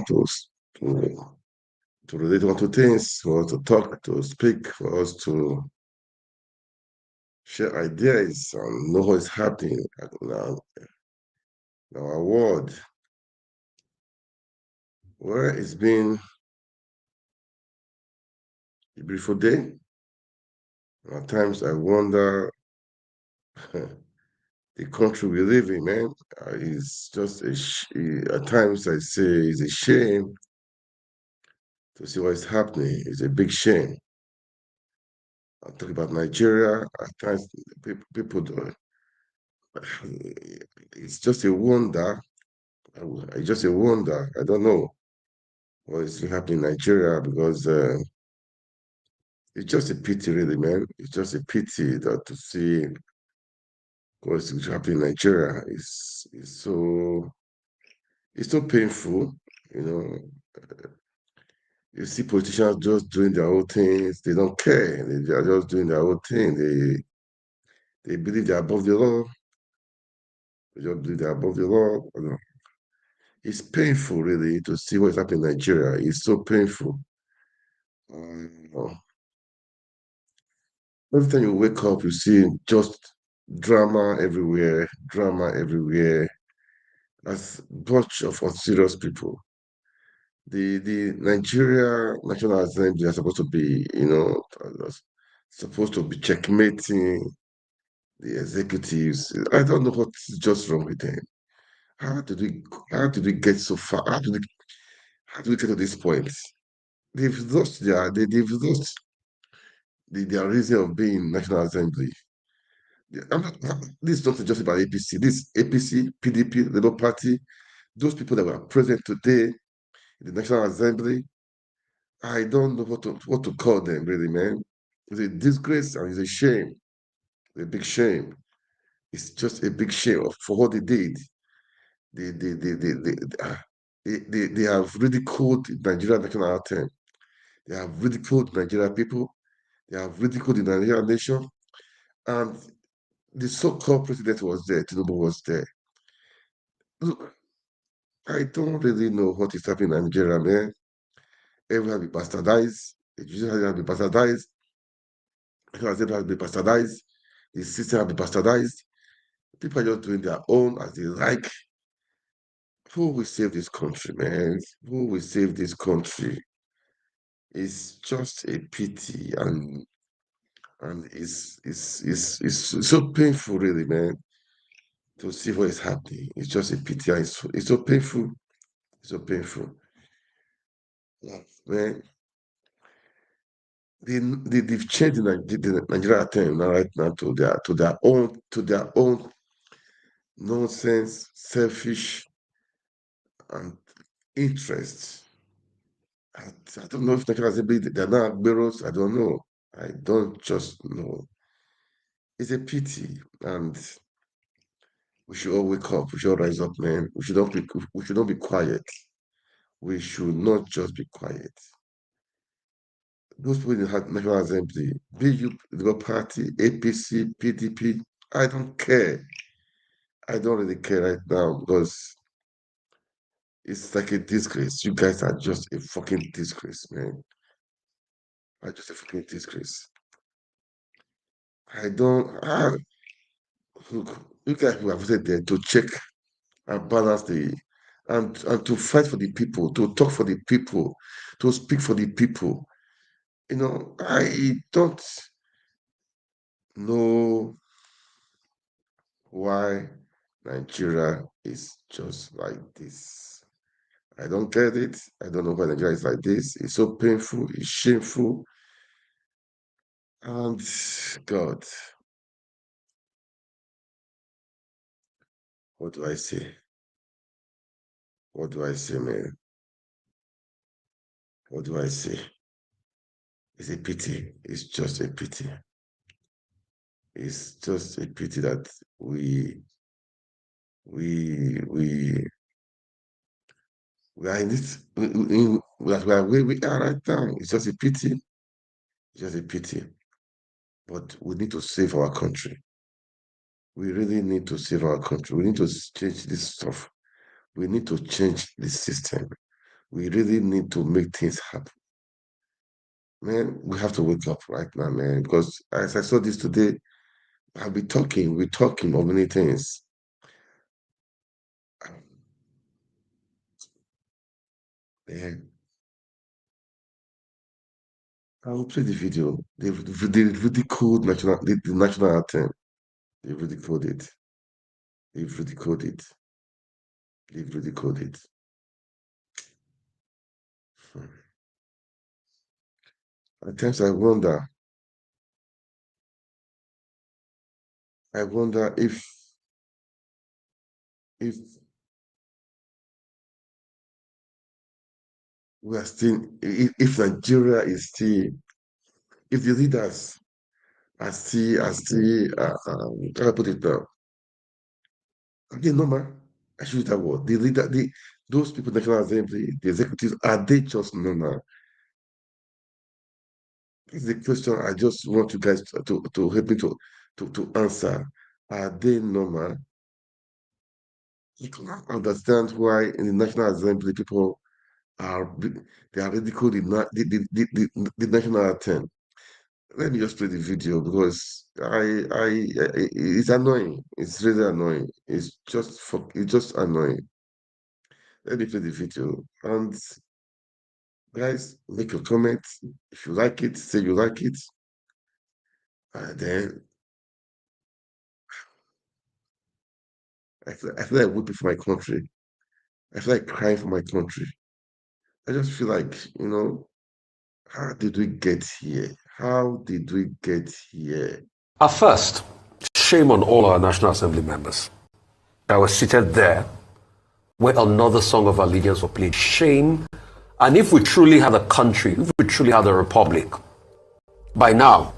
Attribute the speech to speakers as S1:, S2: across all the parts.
S1: to, to, to relate on to things, for us to talk, to speak, for us to share ideas and know what is happening in our world. Well, it's been a beautiful day. At times I wonder the country we live in, man. It's just at times I say it's a shame to see what is happening. It's a big shame. I talk about Nigeria. At times people do, it's just a wonder. It's just a wonder. I don't know what is happening in Nigeria because it's just a pity, really, man. It's just a pity that to see what's happening in Nigeria it's so painful, you know. You see politicians just doing their own things. They don't care. They are just doing their own thing. They believe they're above the law. They just believe they're above the law. You know. It's painful, really, to see what's happening in Nigeria. It's so painful. You know, every time you wake up, you see just drama everywhere, drama everywhere. As bunch of unserious people. The Nigeria National Assembly are supposed to be, supposed to be checkmating the executives. I don't know what's just wrong with them. How did we how did we get so far? How did we get to this point? They've lost their reason of being National Assembly. I'm not, this is not just about APC. This APC, PDP, Labour Party, those people that were present today in the National Assembly, I don't know what to call them, really, man. It's a disgrace and it's a shame, a big shame. It's just a big shame for what they did. They they they they they, they have ridiculed Nigeria national anthem. They have ridiculed Nigerian people. They have ridiculed the Nigerian nation. And the so-called president was there. Tinubu was there. Look, I don't really know what is happening in Nigeria, man. Everyone has been bastardized. The judiciary has been bastardized. Everyone has been bastardized. The system has been bastardized. People are just doing their own as they like. Who will save this country, man? Who will save this country? It's just a pity, and it's so painful, really, man, to see what is happening. It's just a pity. And it's so painful. It's so painful. Yeah, man, they've changed the Nigeria thing now right now to their own nonsense, selfish and interests. I don't know if Nigeria is they're not bureaus. I don't know. I don't just know. It's a pity, and we should all wake up. We should all rise up, man. We should not be quiet. We should not just be quiet. Those people in the National Assembly, be you the party, APC, PDP, I don't care. I don't really care right now because it's like a disgrace. You guys are just a fucking disgrace, man. Are just a fucking disgrace. I don't. Look, you guys who have said there to check and balance and to fight for the people, to talk for the people, to speak for the people. I don't know why Nigeria is just like this. I don't get it. I don't know why Nigeria is like this. It's so painful, it's shameful. And God, what do I say? What do I say, man? What do I say? It's a pity. It's just a pity. It's just a pity that we we are in this we are where we are right now. It's just a pity. It's just a pity. But we need to save our country. We really need to save our country. We need to change this stuff. We need to change this system. We really need to make things happen. Man, we have to wake up right now, man, because as I saw this today, we're talking of many things. Man, I will play the video. They ridiculed the national anthem. They ridiculed it. They've ridiculed it. They've ridiculed it. Hmm. At times I wonder if we are still, if Nigeria is still, if the leaders how do I put it now? Again, normal. I should use that word. Those people, National Assembly, the executives, are they just normal? This is the question I just want you guys to help me to answer. Are they normal? You cannot understand why in the National Assembly people they are ridiculed the national anthem. Let me just play the video because it's annoying. It's really annoying. It's just annoying. Let me play the video and guys make your comments. If you like it, say you like it, and then I feel like weeping for my country. I feel like crying for my country. I just feel like, how did we get here? How did we get here?
S2: At first, shame on all our National Assembly members that were seated there where another song of allegiance was played. Shame. And if we truly had a country, if we truly had a republic, by now,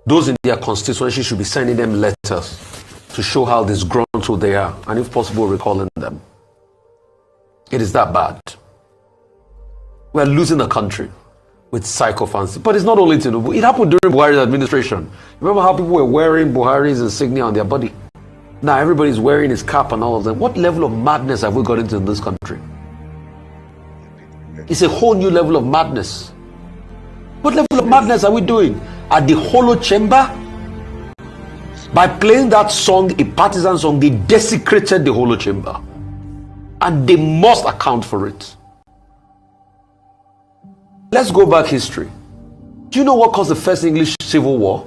S2: those in their constituency should be sending them letters to show how disgruntled they are, and if possible, recalling them. It is that bad. We're losing a country with psychophancy. But it's not only Tinubu. It happened during Buhari's administration. Remember how people were wearing Buhari's insignia on their body? Now everybody's wearing his cap and all of that. What level of madness have we got into in this country? It's a whole new level of madness. What level of madness are we doing? At the hollow chamber? By playing that song, a partisan song, they desecrated the hollow chamber. And they must account for it. Let's go back history. Do you know what caused the first English Civil War?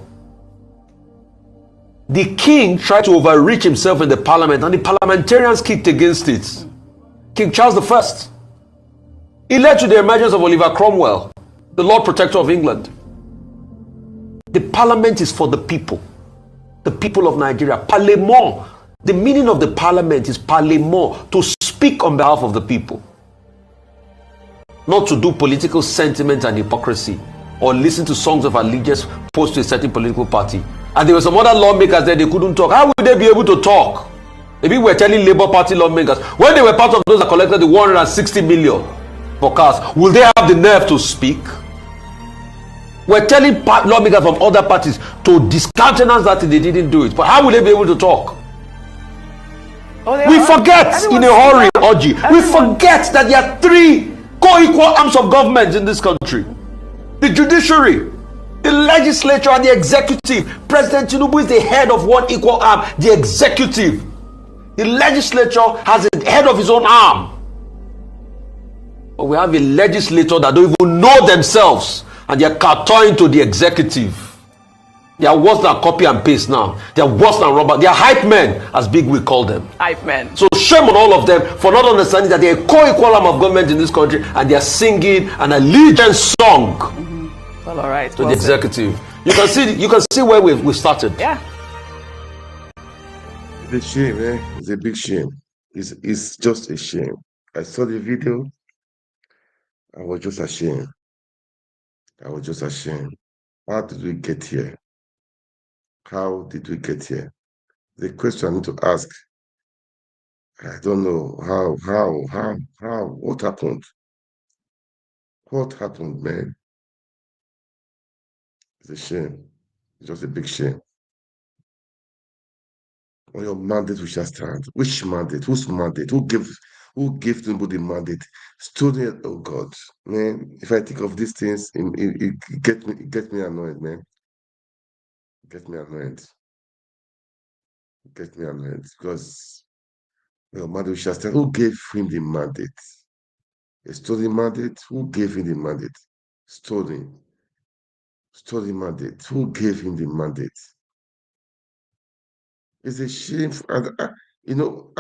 S2: The king tried to overreach himself in the parliament and the parliamentarians kicked against it. King Charles I. It led to the emergence of Oliver Cromwell, the Lord Protector of England. The parliament is for the people of Nigeria. Parlement. The meaning of the parliament is parlement, to speak on behalf of the people. Not to do political sentiment and hypocrisy or listen to songs of allegiance posed to a certain political party. And there were some other lawmakers that they couldn't talk. How would they be able to talk? Maybe we're telling Labour Party lawmakers, when they were part of those that collected the 160 million for cars, will they have the nerve to speak? We're telling lawmakers from other parties to discountenance that they didn't do it. But how will they be able to talk? We forget in a hurry, Oji. We forget that there are three co-equal arms of government in this country: the judiciary, the legislature, and the executive. President Tinubu is the head of one equal arm, the executive. The legislature has a head of his own arm. But we have a legislature that don't even know themselves, and they are kowtowing to the executive. They are worse than copy and paste now. They are worse than rubber. They are hype men, as Big Wig called them.
S3: Hype men.
S2: So shame on all of them for not understanding that they are a co-equal arm of government in this country, and they are singing an allegiance song
S3: Well, all right.
S2: to the executive. You can see where we started.
S3: Yeah.
S1: It's a shame, eh? It's a big shame. It's just a shame. I saw the video. I was just ashamed. How did we get here? How did we get here? The question I need to ask. I don't know how, what happened? What happened, man? It's a shame. It's just a big shame. On your mandate we shall stand. Which mandate? Whose mandate? Who Who gave Tinubu the mandate? Stolen. Oh God, man! If I think of these things, it gets me annoyed, man. It gets me annoyed. It gets me annoyed because Madu Shasta, who gave him the mandate? A stolen mandate? Who gave him the mandate? Stolen. Stolen mandate. Who gave him the mandate? It's a shame. You know,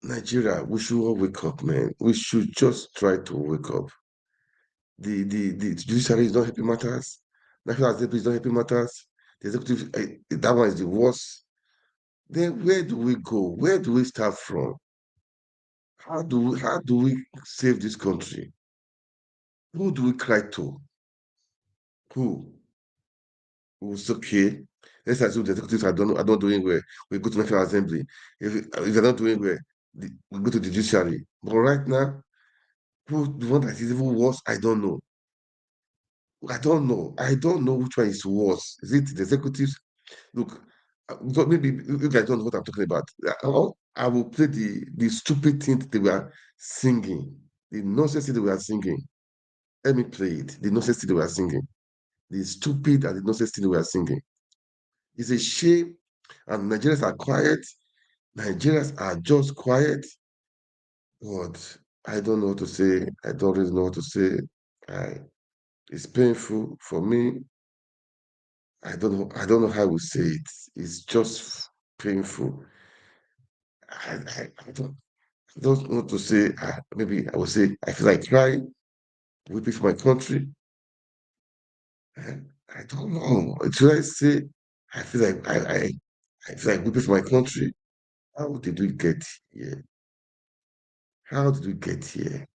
S1: Nigeria, we should all wake up, man. We should just try to wake up. The judiciary is not helping matters. National Assembly is not helping matters. The executive, that one is the worst. Then where do we go? Where do we start from? How do we save this country? Who do we cry to? Who? Who's okay? Let's assume the executives are not doing well. We go to National Assembly. If they're not doing well, we go to the judiciary. But right now, who the one that is even worse? I don't know. I don't know. I don't know which one is worse. Is it the executives? Look, so maybe you guys don't know what I'm talking about. I will play the stupid thing they were singing, the nonsense thing they were singing. Let me play it. The nonsense thing they were singing, the stupid and the nonsense thing they were singing. It's a shame, and Nigerians are quiet. Nigerians are just quiet. But I don't know what to say. I don't really know what to say. I, it's painful for me. I don't know. I don't know how we say it. It's just painful. I don't know what to say. Maybe I would say I feel like crying, weeping for my country. I don't know. Should I say I feel like I feel like weeping for my country? How did we get here? How did we get here?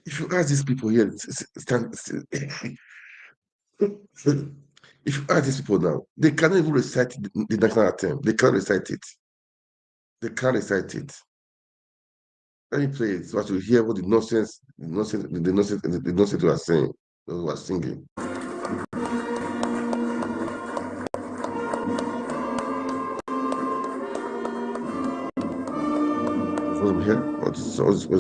S1: If you ask these people here, if you ask these people now, they cannot even recite the national anthem. They can't recite it. They can't recite it. Let me play it so as to hear what the nonsense they are saying, they were singing. From here, what's all this thing?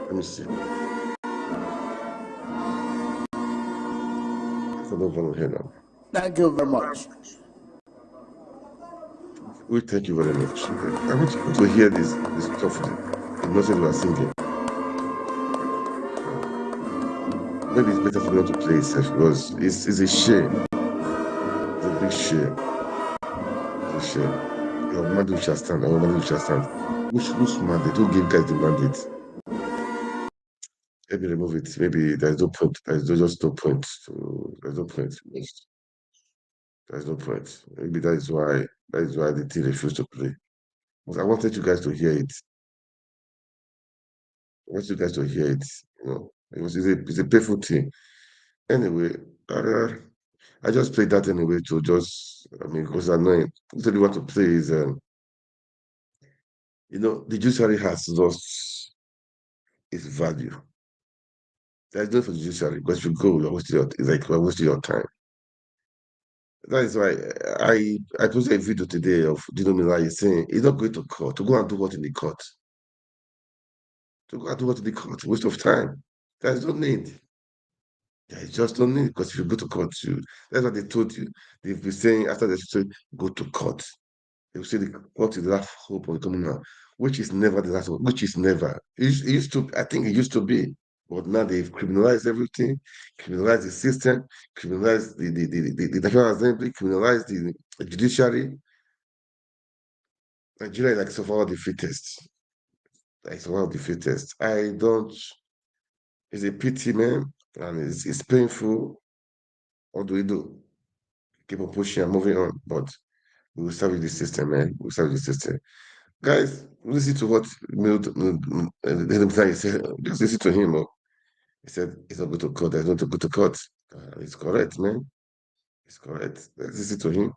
S1: Let me see. I don't want to hear now.
S3: Thank you very much.
S1: We thank you very much. I want you to hear this stuff, the nonsense we are singing. Maybe it's better for me not to play it because it's a shame. It's a big shame. It's a shame. Your mandate shall stand. Your mandate shall stand. Whose mandate? Who gave guys the mandate? Let me remove it. Maybe there's no point. Just no point. There's no point. There's no point. Maybe that is why the team refused to play. Because I wanted you guys to hear it. I want you guys to hear it. It's a painful thing. Anyway, I just played that anyway to just, it was annoying. What I really want to play is, the judiciary has lost its value. There's no for the judiciary because you go, it's like you're wasting your time. That is why I posted a video today of Dino Melaye saying he's not going to court to go and do what in the court. To go and do what in the court, waste of time. There's no need. There is just no need because if you go to court, that's what they told you. They've been saying after they say go to court. They will say the court is the last hope of the communal, which is never the last hope, which is never. It used to, I think it used to be, but now they've criminalized everything, criminalized the system, criminalized the National Assembly, criminalized the judiciary. Nigeria is like survival of the fittest. Like survival of the fittest. I don't, it's a pity, man, and it's painful. What do we do? Keep on pushing and moving on, but we will start with the system, man. We'll start with the system. Guys, listen to what he said. Just listen to him. He said it's not good to court. There's not to go to court. It's correct, man. It's correct. Let's listen to him.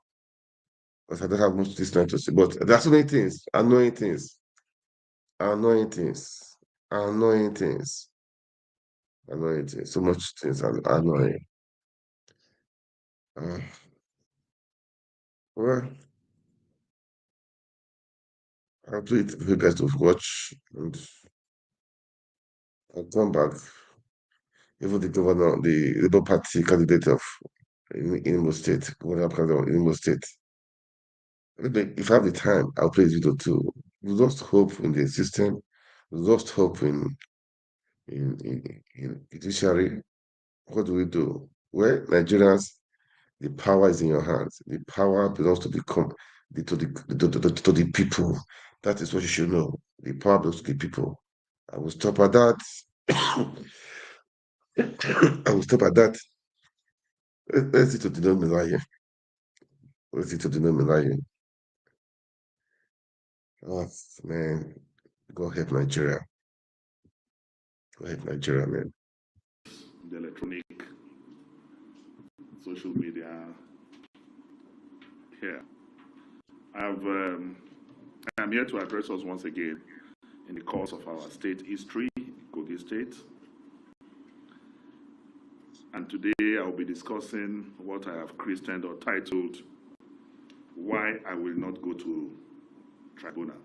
S1: Because I don't have much this time to say. But there are so many things, annoying things, annoying things, annoying things, annoying things. So much things are annoying. Uh, well, I'll do it for you guys to watch, and I'll come back. Even the governor, the Labour Party candidate of in Imo State, governor candidate of Imo State. Maybe if I have the time, I'll play this video too. We lost hope in the system. We lost hope in judiciary. What do we do? Well, Nigerians, the power is in your hands. The power belongs to to the people. That is what you should know. The power belongs to the people. I will stop at that. I will stop at that. Let's see to Dino Melaye. Let's see to Dino Melaye. Oh man, go help Nigeria. Go help Nigeria, man.
S3: The electronic social media here. I am here to address us once again in the course of our state history, Kogi State. And today I'll be discussing what I have christened or titled, Why I Will Not Go to Tribunal.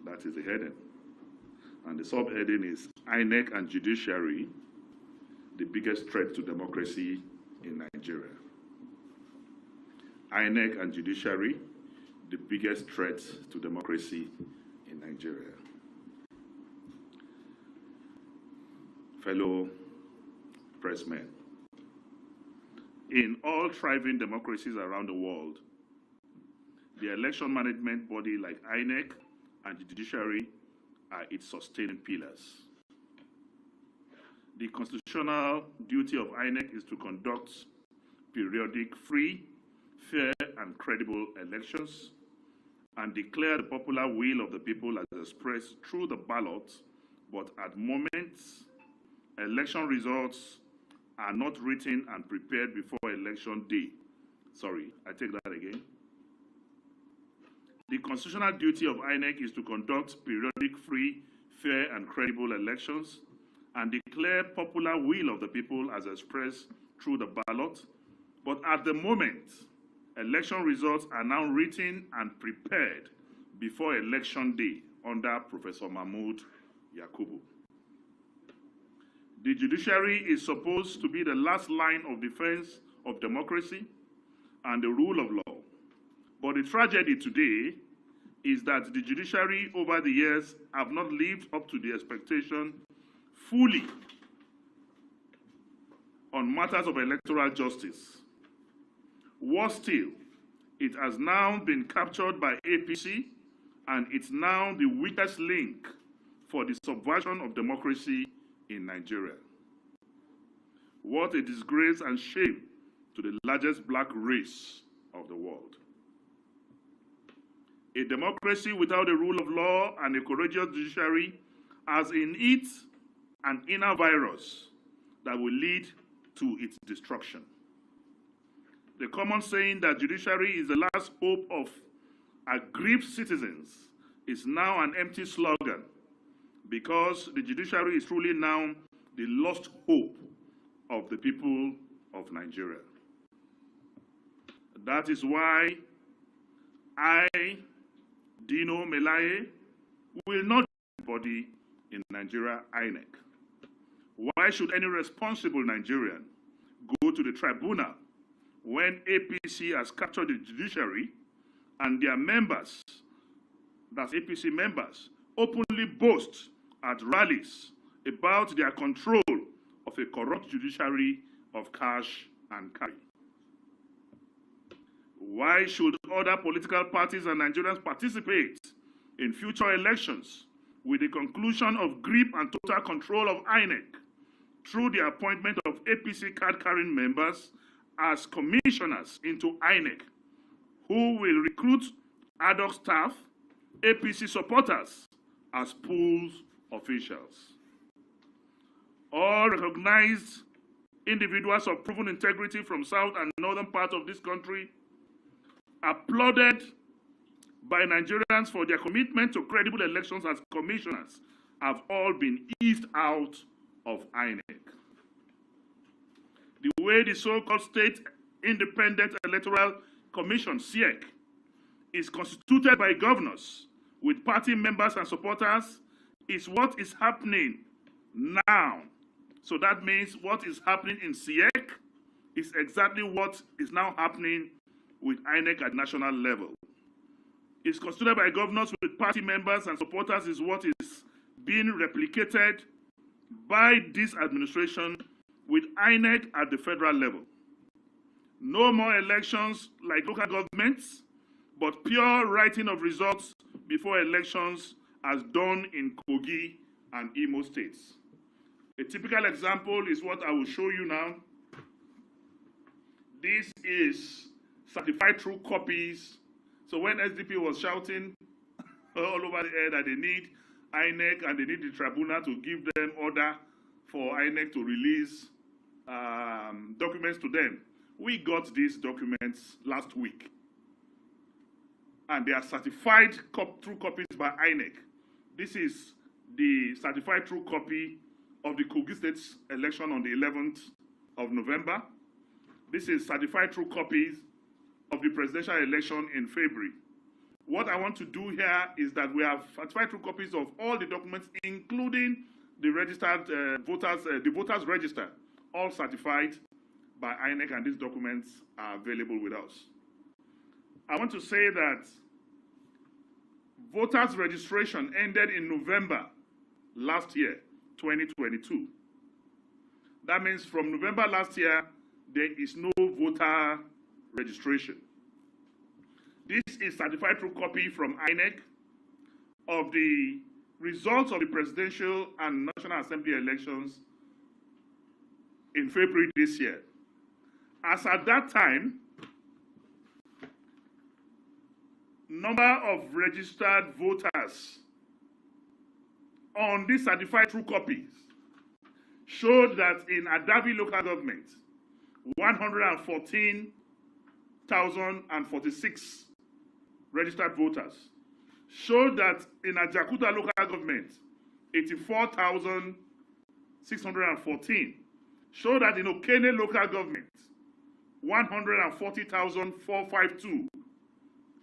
S3: That is the heading. And the subheading is INEC and Judiciary, the biggest threat to democracy in Nigeria. INEC and Judiciary, the biggest threat to democracy in Nigeria. Fellow pressmen, in all thriving democracies around the world, the election management body like INEC and the judiciary are its sustaining pillars. The constitutional duty of INEC is to conduct periodic, free, fair, and credible elections and declare the popular will of the people as expressed through the ballot, but at moments, election results are not written and prepared before election day. Sorry, I take that again. The constitutional duty of INEC is to conduct periodic, free, fair, and credible elections and declare popular will of the people as expressed through the ballot. But at the moment, election results are now written and prepared before election day under Professor Mahmoud Yakubu. The judiciary is supposed to be the last line of defense of democracy and the rule of law. But the tragedy today is that the judiciary over the years have not lived up to the expectation fully on matters of electoral justice. Worse still, it has now been captured by APC and it's now the weakest link for the subversion of democracy in Nigeria. What a disgrace and shame to the largest black race of the world. A democracy without a rule of law and a courageous judiciary has in it an inner virus that will lead to its destruction. The common saying that judiciary is the last hope of aggrieved citizens is now an empty slogan because the judiciary is truly now the lost hope of the people of Nigeria. That is why I, Dino Melaye, will not body in Nigeria INEC. Why should any responsible Nigerian go to the tribunal when APC has captured the judiciary and their members, that's APC members, openly boast at rallies about their control of a corrupt judiciary of cash and carry? Why should other political parties and Nigerians participate in future elections with the conclusion of grip and total control of INEC through the appointment of APC card-carrying members as commissioners into INEC, who will recruit ad hoc staff, APC supporters, as pool officials? All recognized individuals of proven integrity from south and northern parts of this country applauded by Nigerians for their commitment to credible elections as commissioners, have all been eased out of INEC. The way the so-called State Independent Electoral Commission, SIEC, is constituted by governors with party members and supporters is what is happening now. So that means what is happening in SIEC is exactly what is now happening with INEC at national level. It's constituted by governors with party members and supporters is what is being replicated by this administration with INEC at the federal level. No more elections like local governments, but pure writing of results before elections as done in Kogi and Imo states. A typical example is what I will show you now. This is certified true copies. So when SDP was shouting all over the air that they need INEC and they need the tribunal to give them order for INEC to release documents to them, we got these documents last week. And they are certified true copies by INEC. This is the certified true copy of the Kogi State election on the 11th of November. This is certified true copies of the presidential election in February. What I want to do here is that we have certified true copies of all the documents, including the registered the voters register, all certified by INEC, and these documents are available with us. I want to say that voters registration ended in November last year, 2022. That means from November last year, there is no voter registration. This is certified true copy from INEC of the results of the presidential and National Assembly elections in February this year. As at that time, number of registered voters on these certified true copies showed that in Adabi local government, 114,046 registered voters. Showed that in Ajakuta local government, 84,614. Showed that in Okene local government, 140,452.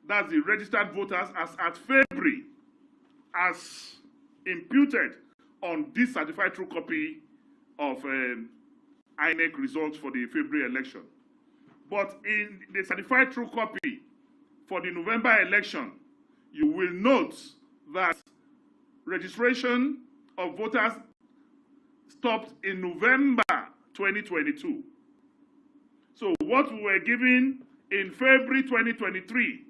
S3: That's the registered voters as at February, as imputed on this certified true copy of INEC results for the February election. But in the certified true copy for the November election, you will note that registration of voters stopped in November 2022. So what we were given in February 2023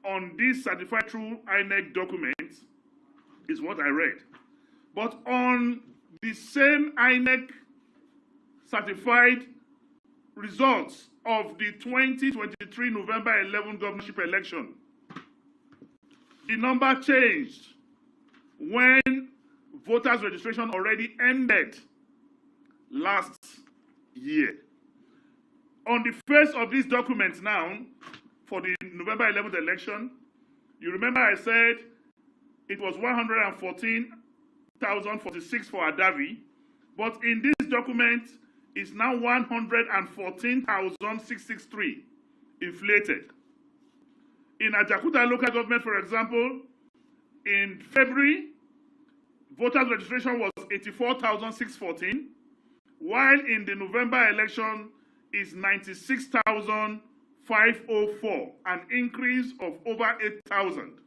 S3: on this certified true INEC document is what I read. But on the same INEC certified results of the 2023 November 11 governorship election, the number changed when voters registration already ended last year. On the face of these documents now, for the November 11th election, you remember I said it was 114,046 for Adavi, but in this document, it's now 114,663 inflated. In Ajakuta local government, for example, in February, voters registration was 84,614, while in the November election is 96,504, an increase of over 8,000.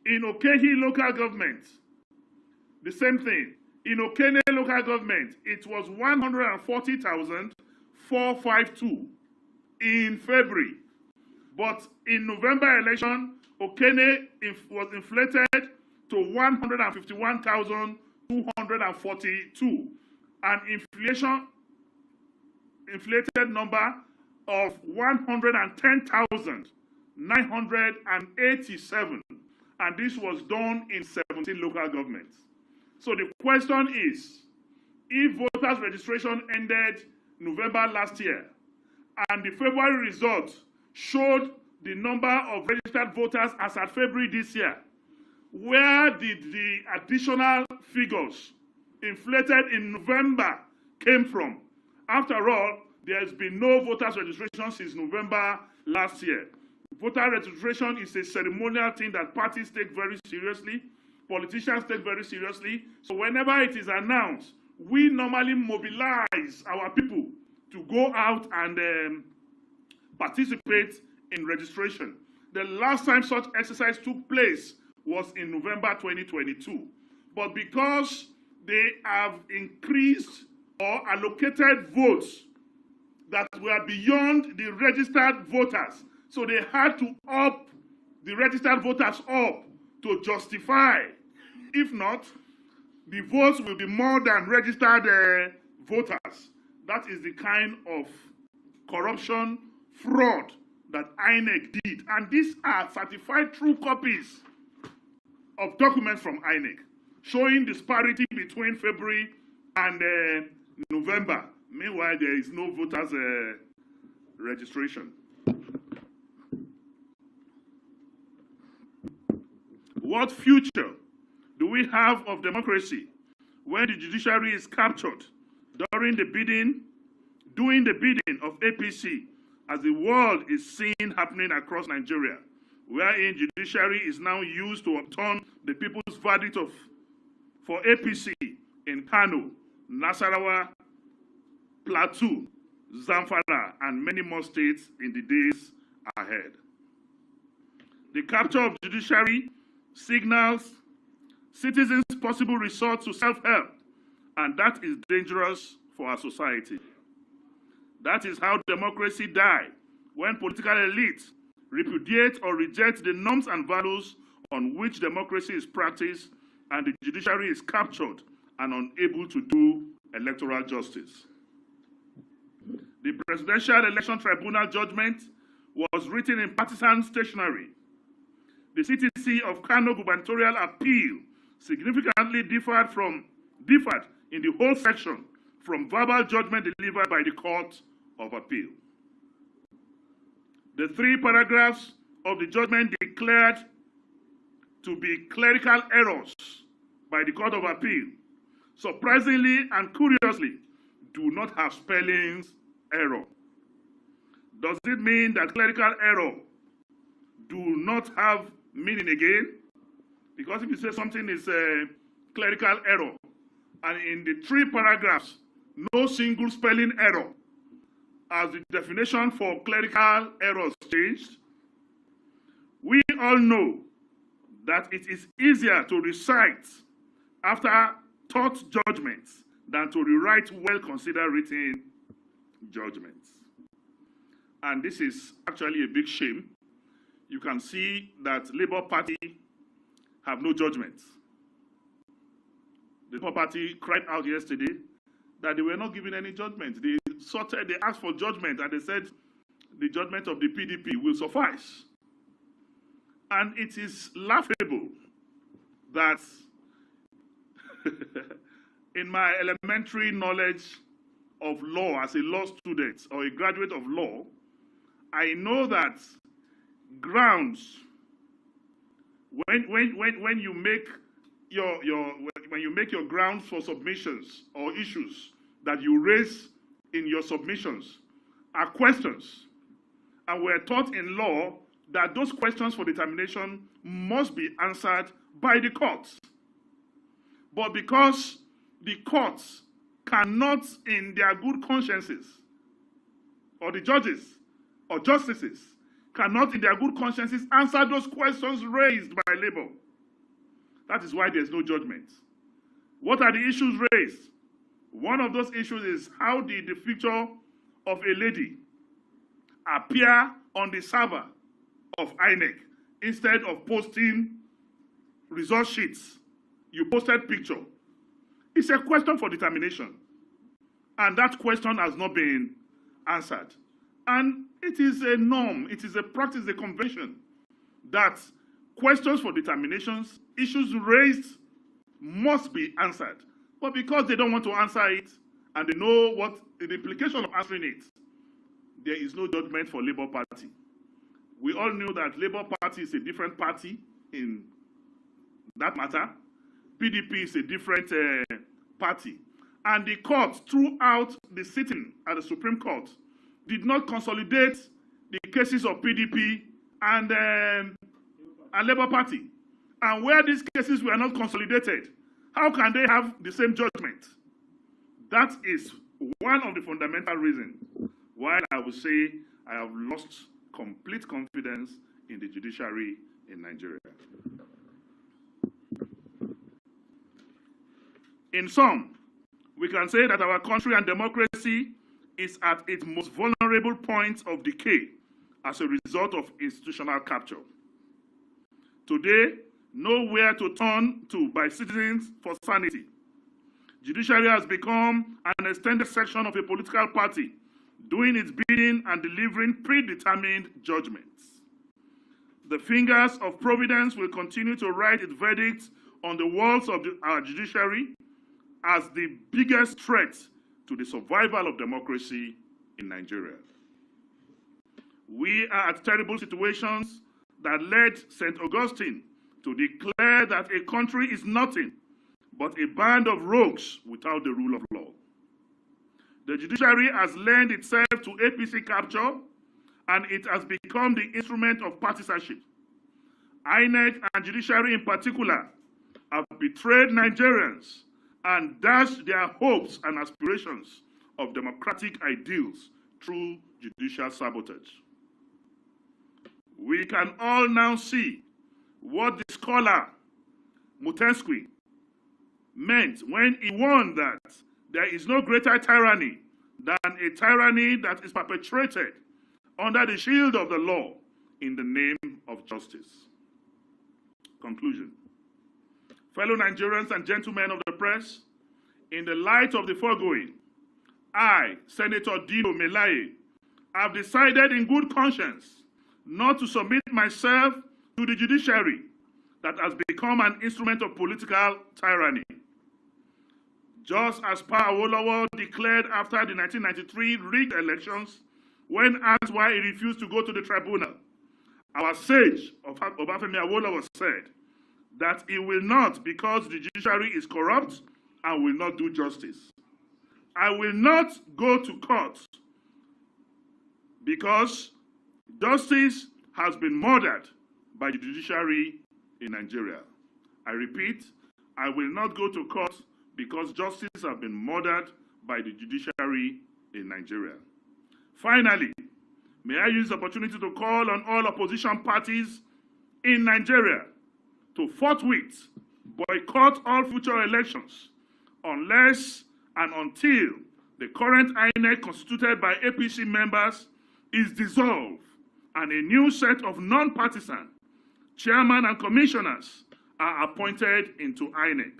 S3: In Okehi local government, the same thing. In Okene local government, it was 140,452 in February. But in November election, Okene was inflated to 151,242, an inflated number of 110,987, and this was done in 17 local governments. So the question is, if voters registration ended November last year, and the February results showed the number of registered voters as at February this year. Where did the additional figures inflated in November came from? After all, there has been no voters registration since November last year. Voter registration is a ceremonial thing that parties take very seriously, politicians take very seriously. So whenever it is announced, we normally mobilize our people to go out and participate in registration. The last time such exercise took place was in November 2022. But because they have increased or allocated votes that were beyond the registered voters, so they had to up the registered voters up to justify. If not, the votes will be more than registered voters. That is the kind of corruption, fraud that INEC did. And these are certified true copies of documents from INEC showing disparity between February and November. Meanwhile, there is no voters registration. What future do we have of democracy when the judiciary is captured during the bidding, doing the bidding of APC, as the world is seeing happening across Nigeria, wherein judiciary is now used to overturn the people's verdict for APC in Kano, Nasarawa, Plateau, Zamfara, and many more states in the days ahead. The capture of judiciary signals citizens' possible resort to self-help, and that is dangerous for our society. That is how democracy dies, when political elites repudiate or reject the norms and values on which democracy is practiced, and the judiciary is captured and unable to do electoral justice. The Presidential Election Tribunal judgment was written in partisan stationery. The CTC of Kano gubernatorial appeal significantly differed in the whole section from verbal judgment delivered by the Court of Appeal. The 3 paragraphs of the judgment declared to be clerical errors by the Court of Appeal, surprisingly and curiously, do not have spellings error. Does it mean that clerical error do not have meaning again? Because if you say something is a clerical error, and in the 3 paragraphs, no single spelling error, as the definition for clerical errors changed, we all know that it is easier to recite after taught judgments than to rewrite well-considered written judgments. And this is actually a big shame. You can see that Labour Party have no judgments. The Labour Party cried out yesterday that they were not given any judgment. They asked for judgment, and they said the judgment of the PDP will suffice. And it is laughable that in my elementary knowledge of law as a law student or a graduate of law, I know that grounds, when you make your grounds for submissions or issues that you raise in your submissions are questions, and we're taught in law that those questions for determination must be answered by the courts. But because the courts cannot, in their good consciences, or the judges or justices cannot, in their good consciences, answer those questions raised by Labour, that is why there's no judgment. What are the issues raised? One of those issues is how did the picture of a lady appear on the server of INEC instead of posting result sheets? You posted picture. It's a question for determination. And that question has not been answered. And it is a norm, it is a practice, a convention, that questions for determinations, issues raised, must be answered. But because they don't want to answer it, and they know what the implication of answering it, there is no judgment for Labour Party. We all knew that Labour Party is a different party in that matter. PDP is a different party. And the court, throughout the sitting at the Supreme Court, did not consolidate the cases of PDP and Labour Party. And where these cases were not consolidated, how can they have the same judgment? That is one of the fundamental reasons why I would say I have lost complete confidence in the judiciary in Nigeria. In sum, we can say that our country and democracy is at its most vulnerable point of decay as a result of institutional capture. Today, nowhere to turn to by citizens for sanity. Judiciary has become an extended section of a political party, doing its bidding and delivering predetermined judgments. The fingers of providence will continue to write its verdicts on the walls of our judiciary as the biggest threat to the survival of democracy in Nigeria. We are at terrible situations that led St. Augustine to declare that a country is nothing but a band of rogues without the rule of law. The judiciary has lent itself to APC capture, and it has become the instrument of partisanship. INEC and judiciary in particular have betrayed Nigerians and dashed their hopes and aspirations of democratic ideals through judicial sabotage. We can all now see what the scholar Mutensky meant when he warned that there is no greater tyranny than a tyranny that is perpetrated under the shield of the law in the name of justice. Conclusion. Fellow Nigerians and gentlemen of the press, in the light of the foregoing, I, Senator Dino Melaye, have decided in good conscience not to submit myself to the judiciary that has become an instrument of political tyranny. Just as Pa Awolowo declared after the 1993 rigged elections, when asked why he refused to go to the tribunal, our sage, Obafemi Awolowo, said that he will not because the judiciary is corrupt and will not do justice. I will not go to court because justice has been murdered by the judiciary in Nigeria. I repeat, I will not go to court because justice has been murdered by the judiciary in Nigeria. Finally, may I use the opportunity to call on all opposition parties in Nigeria to forthwith boycott all future elections unless and until the current INEC constituted by APC members is dissolved and a new set of non-partisan chairmen and commissioners are appointed into INEC.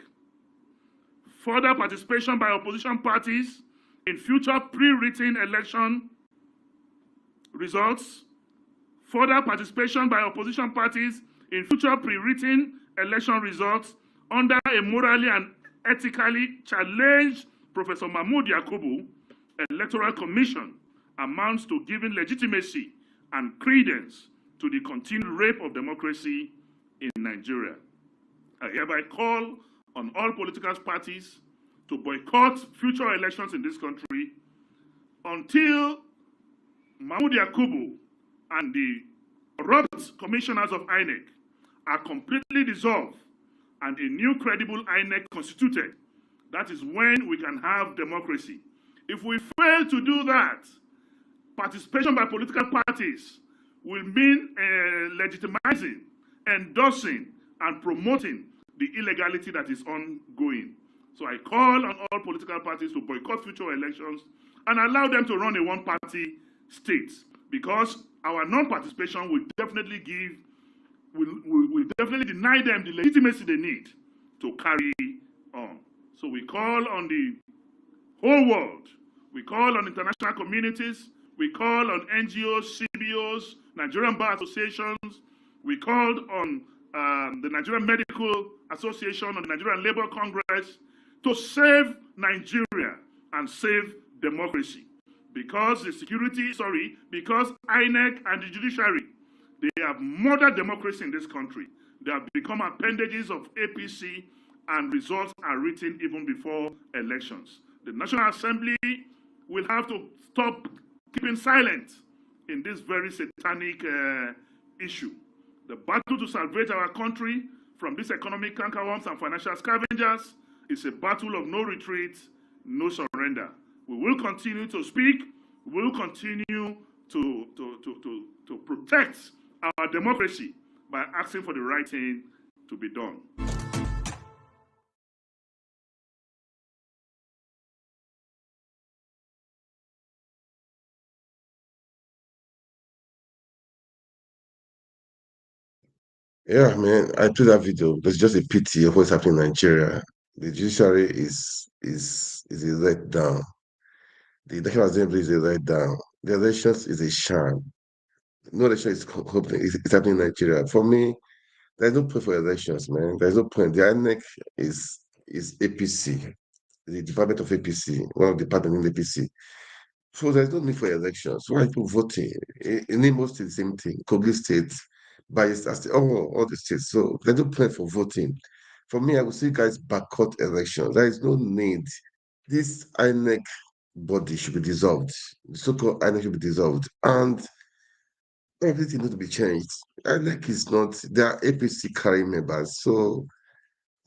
S3: Further participation by opposition parties in future pre-written election results. Further participation by opposition parties in future pre-written election results under a morally and ethically challenged Professor Mahmood Yakubu Electoral Commission amounts to giving legitimacy and credence to the continued rape of democracy in Nigeria. I hereby call on all political parties to boycott future elections in this country until Mahmood Yakubu and the corrupt commissioners of INEC are completely dissolved and a new credible INEC constituted. That is when we can have democracy. If we fail to do that, participation by political parties will mean legitimizing, endorsing, and promoting the illegality that is ongoing. So I call on all political parties to boycott future elections and allow them to run a one-party state, because our non-participation will definitely will definitely deny them the legitimacy they need to carry on. So we call on the whole world, we call on international communities, we call on NGOs, CBOs, Nigerian Bar Associations, we called on the Nigerian Medical Association and the Nigerian Labour Congress to save Nigeria and save democracy. Because INEC and the judiciary They have murdered democracy in this country. They have become appendages of APC, and results are written even before elections. The National Assembly will have to stop keeping silent in this very satanic issue. The battle to salvage our country from these economic cankerworms and financial scavengers is a battle of no retreat, no surrender. We will continue to speak. We will continue to protect our democracy by asking for the right thing to be done.
S1: Yeah, man, I played that video. There's just a pity of what's happening in Nigeria. The judiciary is a letdown. The National Assembly is a letdown. The elections is a sham. No election is happening. It's happening in Nigeria. For me, there's no point for elections, man. There's no point. The INEC is APC, the department of APC, one of the departments in APC. So there's no need for elections. Why are people voting? In Imo State, the same thing. Kogi State, Bayelsa State, all the states. So there's no point for voting. For me, I would say, guys, boycott elections. There is no need. This INEC body should be dissolved. The so-called INEC should be dissolved. And everything needs to be changed. INEC is not, they are APC carrying members. So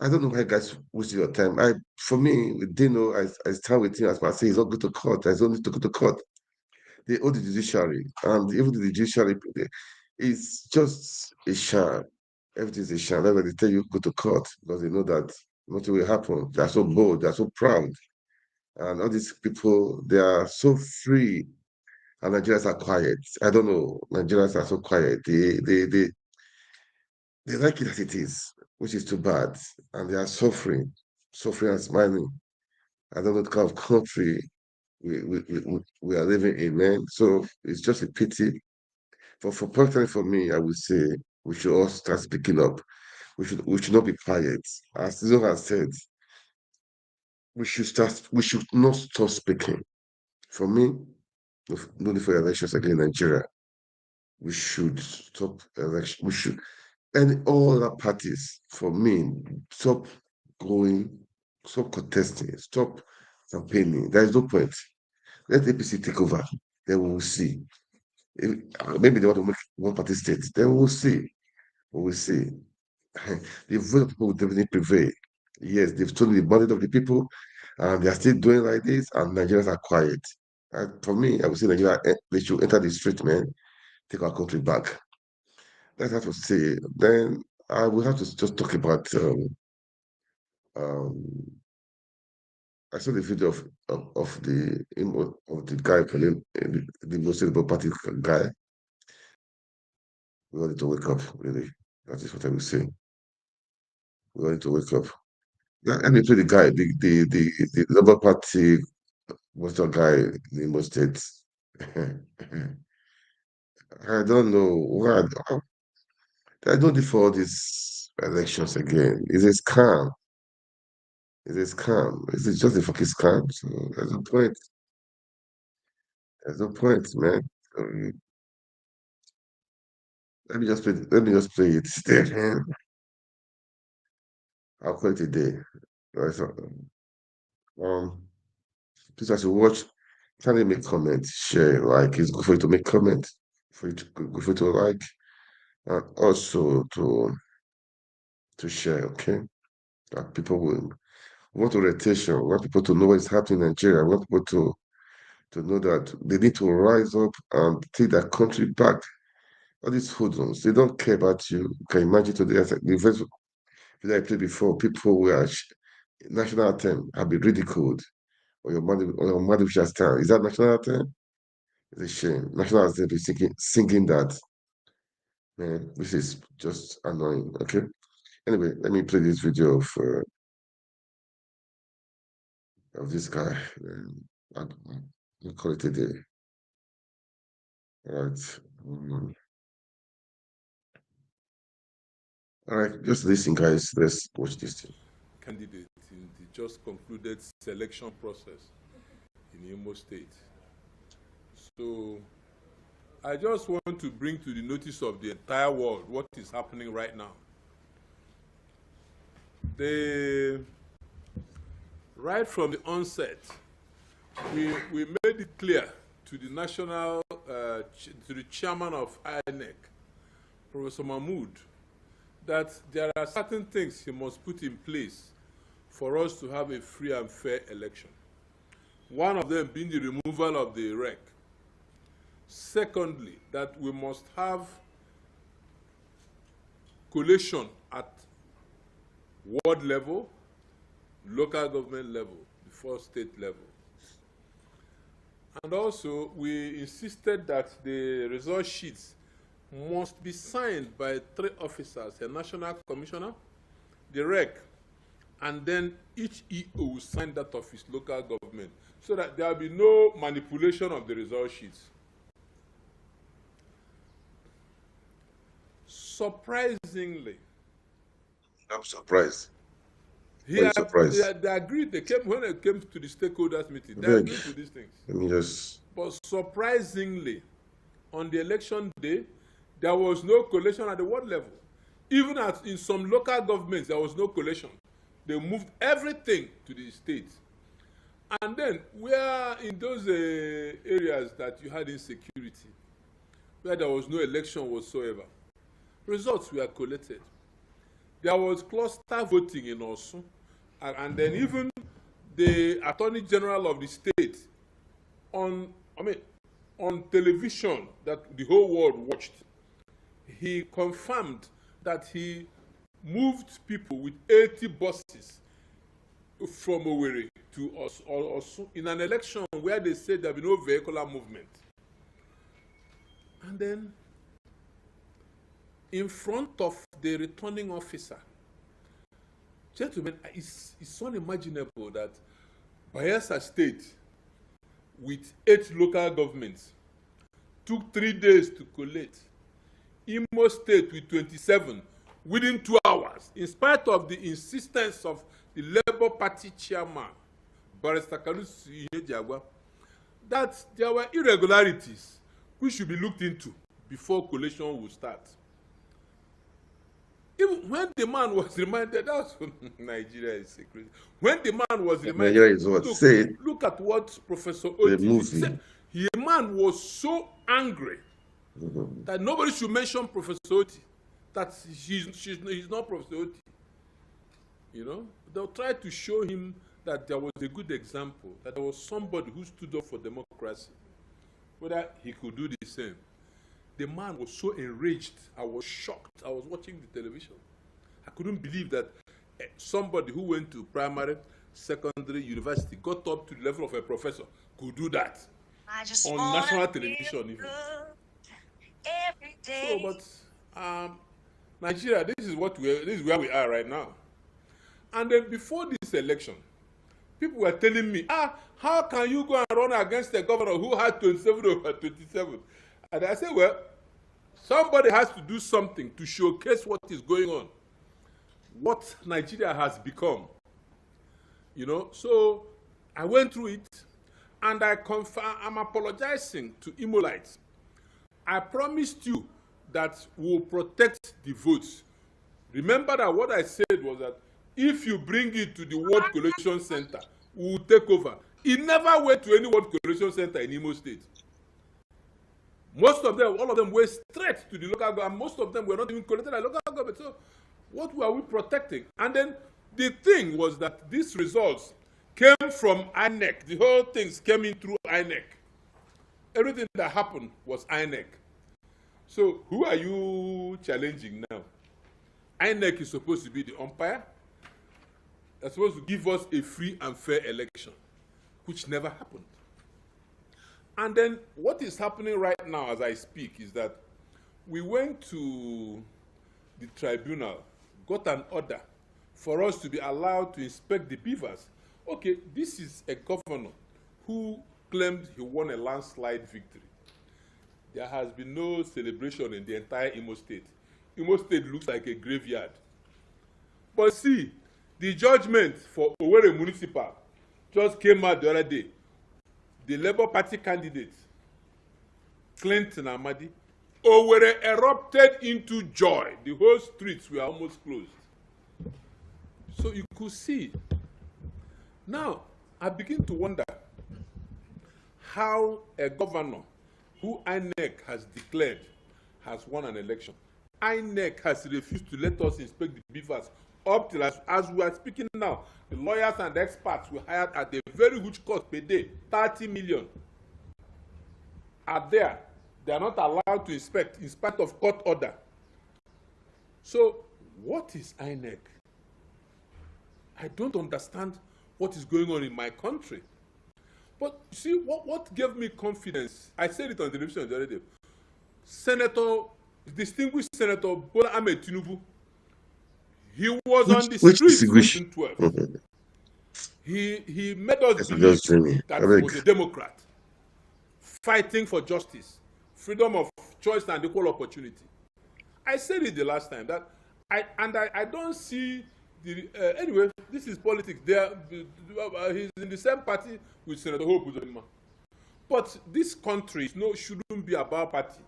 S1: I don't know why guys waste your time. For me, with Dino, I stand with him as I say he's not going to court. There's no need to go to court. They owe the judiciary, and even the judiciary, it's just a sham. Everything is a sham. That's why they tell you go to court because they know that nothing will happen. They are so bold, they are so proud, and all these people they are so free, and Nigerians are quiet. I don't know. Nigerians are so quiet. They like it as it is, which is too bad, and they are suffering and smiling. I don't know the kind of country we are living in, man. So it's just a pity. For personally for me, I would say we should all start speaking up. We should not be quiet. As Tizo has said, we should not stop speaking. For me, no need for elections again in Nigeria. We should stop election. We should and all other parties, for me, stop going, stop contesting, stop campaigning. There is no point. Let APC take over. Then we will see. Maybe they want to make one party state. Then we will see. We will see. The vote of people will definitely prevail. Yes, they've stolen the money of the people, and they are still doing like this, and Nigerians are quiet. And for me, I would say Nigeria, they should enter the street, man, take our country back. That's what I have to say. Then I will have to just talk about. Um, I saw the video of the guy calling the most Labour Party guy. We wanted to wake up, really. That is what I will say. We wanted to wake up. Let me play the guy, the Labour Party was the guy in Imo State. I don't know why. I don't need for all these elections again. It's a scam. It's a scam. It's just a fucking scam. So there's no point. There's no point, man. Let me just play. Let me just play it. There, man. I'll call it a day. Right, so, please, as you watch, can you make comments, share, like? It's good for you to make comments, for you to good for you to like, and also to share. Okay, that people will want orientation. We want people to know what's happening in Nigeria. We want people to know that they need to rise up and take their country back. All these hoodlums, they don't care about you. You can imagine today, as the first video I played before, people were national anthem have been ridiculed on your mother which has time. Is that national anthem? It's a shame. National anthem is singing that. Man, this is just annoying. Okay. Anyway, let me play this video of this guy. I'll call it a day. All right. All right, just listen, guys. Let's watch this thing.
S4: Candidate in the just concluded selection process in Imo State. So I just want to bring to the notice of the entire world what is happening right now. Right from the onset, we made it clear to the to the chairman of INEC, Professor Mahmood, that there are certain things he must put in place for us to have a free and fair election. One of them being the removal of the REC. Secondly, that we must have collation at ward level, local government level, before state level. And also, we insisted that the result sheets must be signed by 3 officers, a national commissioner, the REC, and then each EO will sign that of his local government, so that there will be no manipulation of the result sheets. Surprisingly,
S1: I'm surprised.
S4: they
S1: Surprised.
S4: agreed. When they came to the stakeholders meeting, they agreed to these things.
S1: Let me just.
S4: But surprisingly, on the election day, there was no collation at the ward level. Even as in some local governments, there was no collation. They moved everything to the state. And then, where in those areas that you had insecurity, where there was no election whatsoever, results were collected. There was cluster voting in Osun, and then even the Attorney General of the state on television that the whole world watched, he confirmed that he moved people with 80 buses from Owerri to Osun in an election where they said there will be no vehicular movement. And then, in front of the returning officer, gentlemen, it's unimaginable that Bayelsa State, with 8 local governments, took 3 days to collate. Imo State with 27 within 2 hours, in spite of the insistence of the Labour Party chairman, Barrister Kalusi Jagwa, that there were irregularities which should be looked into before collation would start. Even when the man was reminded, that's Nigeria is secret. When the man was reminded,
S1: Nigeria is what?
S4: Look at what Professor Oti said. The man was so angry that nobody should mention Professor Oti, that he's not Professor Oti. You know, they'll try to show him that there was a good example, that there was somebody who stood up for democracy, whether he could do the same. The man was so enraged. I was shocked. I was watching the television. I couldn't believe that somebody who went to primary, secondary, university, got up to the level of a professor, could do that on national television even. Every day. So, but Nigeria, this is where we are right now. And then before this election, people were telling me, how can you go and run against a governor who had 27 over 27? And I said, well, somebody has to do something to showcase what is going on, what Nigeria has become. You know, so I went through it, and I'm apologizing to Imolites. I promised you that we'll protect the votes. Remember that what I said was that if you bring it to the World Collation Center, we'll take over. It never went to any World Collation Center in Imo State. Most of them, all of them were straight to the local government. Most of them were not even collected at local government. So what were we protecting? And then the thing was that these results came from INEC. The whole things came in through INEC. Everything that happened was INEC. So who are you challenging now? INEC is supposed to be the umpire. They're supposed to give us a free and fair election, which never happened. And then what is happening right now as I speak is that we went to the tribunal, got an order for us to be allowed to inspect the beavers. Okay, this is a governor who claimed he won a landslide victory. There has been no celebration in the entire Imo State. Imo State looks like a graveyard. But see, the judgment for Owerri Municipal just came out the other day. The Labour Party candidate Clinton Amadi, Owerri erupted into joy. The whole streets were almost closed. So you could see. Now, I begin to wonder how a governor who INEC has declared has won an election. INEC has refused to let us inspect the beavers up till as we are speaking now. The lawyers and experts we hired at a very huge cost per day, 30 million, are there. They are not allowed to inspect in spite of court order. So, what is INEC? I don't understand what is going on in my country. But you see, what gave me confidence, I said it on the television the other day, distinguished Senator Bola Ahmed Tinubu, he was on the streets in 2012. He made us believe that he was a Democrat, fighting for justice, freedom of choice and equal opportunity. I said it the last time that I don't see the anyway. This is politics. He's in the same party with Senator Hope Uzodinma. But this country shouldn't be about party.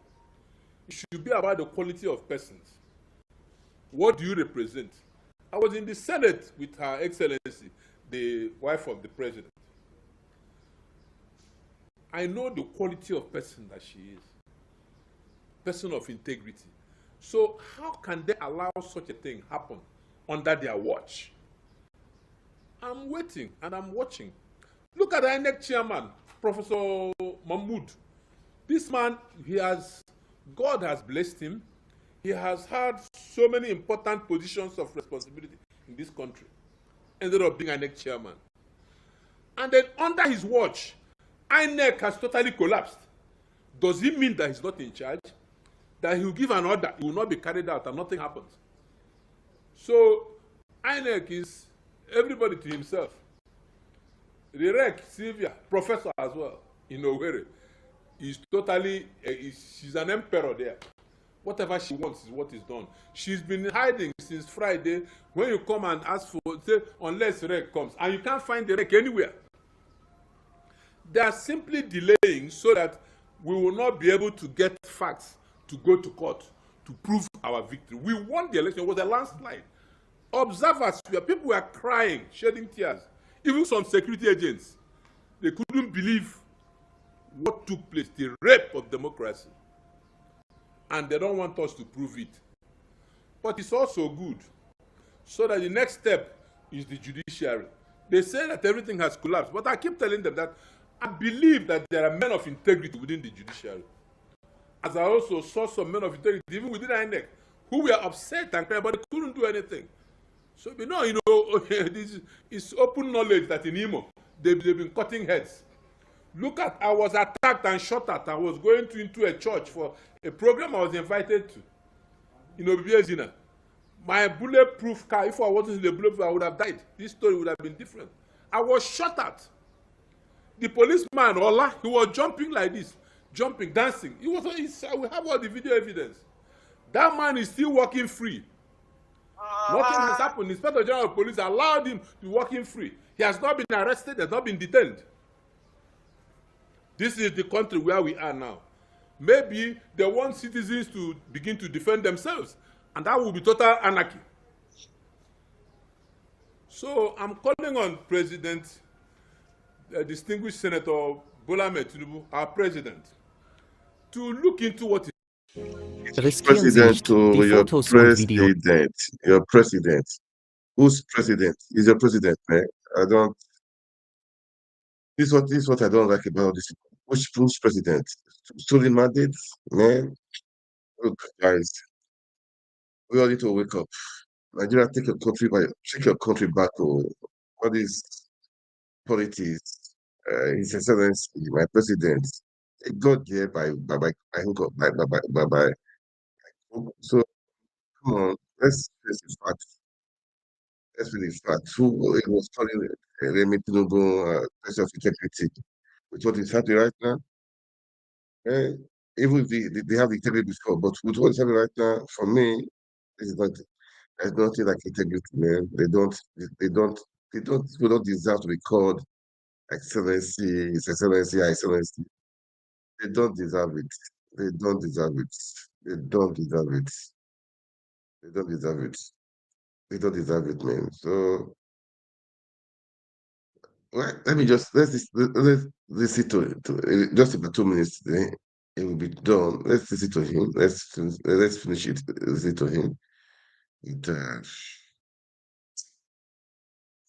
S4: It should be about the quality of persons. What do you represent? I was in the Senate with Her Excellency, the wife of the president. I know the quality of person that she is. Person of integrity. So how can they allow such a thing happen under their watch? I'm waiting and I'm watching. Look at the INEC chairman, Professor Mahmood. This man, God has blessed him. He has had so many important positions of responsibility in this country, ended up being INEC chairman. And then under his watch, INEC has totally collapsed. Does it mean that he's not in charge? That he will give an order, it will not be carried out and nothing happens? So INEC is everybody to himself. Rirek, Sylvia, professor as well, in Owerri, is totally, she's an emperor there. Whatever she wants is what is done. She's been hiding since Friday. When you come and ask for, say, unless REC comes, and you can't find the REC anywhere. They are simply delaying so that we will not be able to get facts to go to court to prove our victory. We won the election. It was a landslide. Observers, people were crying, shedding tears. Even some security agents, they couldn't believe what took place, the rape of democracy. And they don't want us to prove it. But it's also good, so that the next step is the judiciary. They say that everything has collapsed, but I keep telling them that I believe that there are men of integrity within the judiciary. As I also saw some men of integrity, even within INEC, who were upset and crying, but they couldn't do anything. So, this is open knowledge that in Imo, they've been cutting heads. Look at, I was attacked and shot at. I was going into a church for a program I was invited to in Obiezina. My bulletproof car, if I wasn't in the bulletproof, I would have died. This story would have been different. I was shot at. The policeman, Ola, he was jumping like this, jumping, dancing. We have all the video evidence. That man is still walking free. Nothing has happened. The Inspector General of Police allowed him to walk in free. He has not been arrested, he has not been detained. This is the country where we are now. Maybe they want citizens to begin to defend themselves, and that will be total anarchy. So I'm calling on distinguished Senator Bola Ahmed Tinubu, our president, to look into what is
S1: president to your president. Your president. Who's president? Is your president, man? This is what I don't like about this. Who's president? Stolen mandates, man. Look, guys, we all need to wake up. Nigeria, take your country back. What is politics? His Excellency, my president. It got there by. So come on, let's face the facts. Let's face the facts. Who it was calling Remi Tinubu person of integrity, with what is happening right now? Even if they have integrity before, but with what is happening right now, for me, there's nothing like integrity, man. They don't deserve to be called Excellency, His Excellency, Her Excellency. They don't deserve it. They don't deserve it. They don't deserve it. They don't deserve it. They don't deserve it, man. So let me just let's listen to just about 2 minutes today. It will be done. Let's listen to him. Let's finish it. Listen to him. It,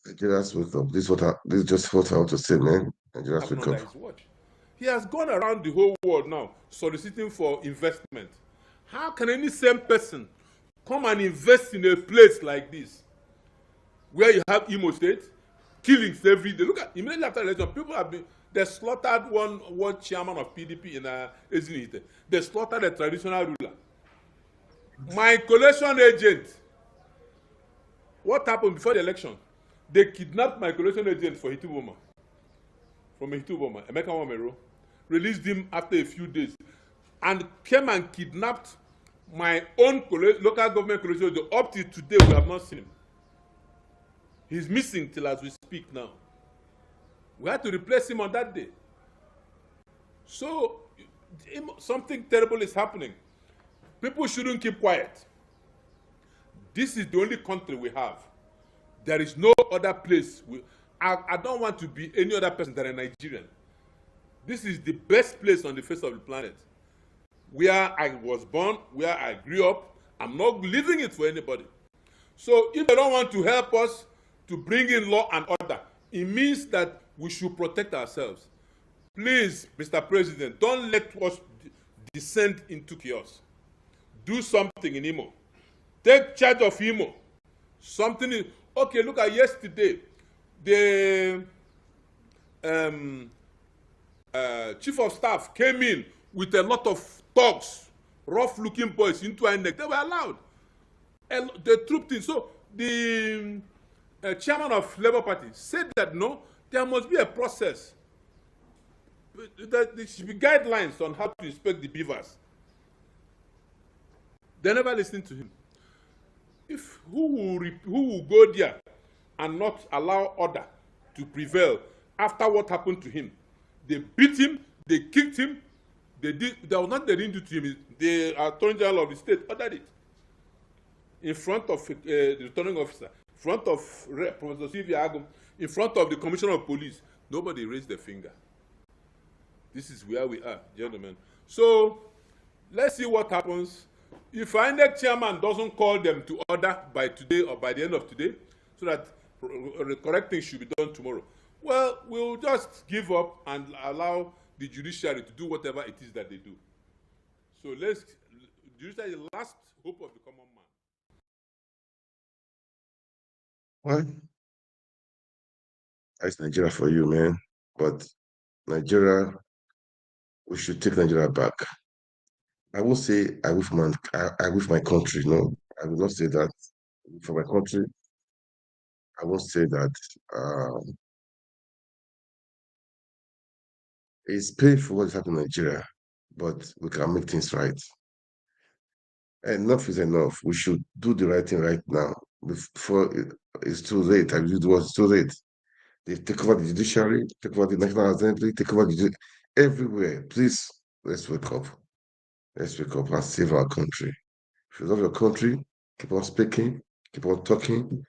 S1: Nigerians wake up. This is just what I want to say, man. Nigerians wake
S4: Under
S1: up.
S4: his watch. He has gone around the whole world now soliciting for investment. How can any same person come and invest in a place like this, where you have Imo State, killings every day? Look at immediately after the election, people have been they slaughtered one chairman of PDP in Ezinite. They slaughtered a traditional ruler. My collation agent. What happened before the election? They kidnapped my collation agent for Hituboma. From Hituboma, Emeka Wamero, released him after a few days, and came and kidnapped my own local government collation agent. Up till today, we have not seen him. He's missing till as we speak now. We had to replace him on that day. So, something terrible is happening. People shouldn't keep quiet. This is the only country we have. There is no other place. I don't want to be any other person than a Nigerian. This is the best place on the face of the planet. Where I was born, where I grew up. I'm not leaving it for anybody. So if they don't want to help us to bring in law and order, it means that we should protect ourselves. Please, Mr. President, don't let us descend into chaos. Do something in Imo. Take charge of Imo. Something is, okay, look at yesterday. The chief of staff came in with a lot of thugs, rough-looking boys into INEC. They were allowed. They trooped in. So the chairman of Labour Party said that no, there must be a process. There should be guidelines on how to inspect the beavers. They never listened to him. If who will go there and not allow order to prevail after what happened to him? They beat him, they kicked him, they didn't do to him. The Attorney General of the state ordered it in front of the returning officer, in front of Professor Sylvia Agum, in front of the Commissioner of Police. Nobody raised their finger. This is where we are, gentlemen. So let's see what happens. If INEC chairman doesn't call them to order by today or by the end of today, so that the correct thing should be done tomorrow, well, we'll just give up and allow the judiciary to do whatever it is that they do. So judiciary is the last hope of the common man.
S1: Well, that's Nigeria for you, man. But Nigeria, we should take Nigeria back. I will say I wish my country. No, I will not say that for my country. I won't say that. It's painful what is happening in Nigeria, but we can make things right. Enough is enough. We should do the right thing right now before it's too late. I mean, it was too late. They take over the judiciary, take over the National Assembly, take over everywhere. Please, let's wake up. Let's wake up and save our country. If you love your country, keep on speaking, keep on talking,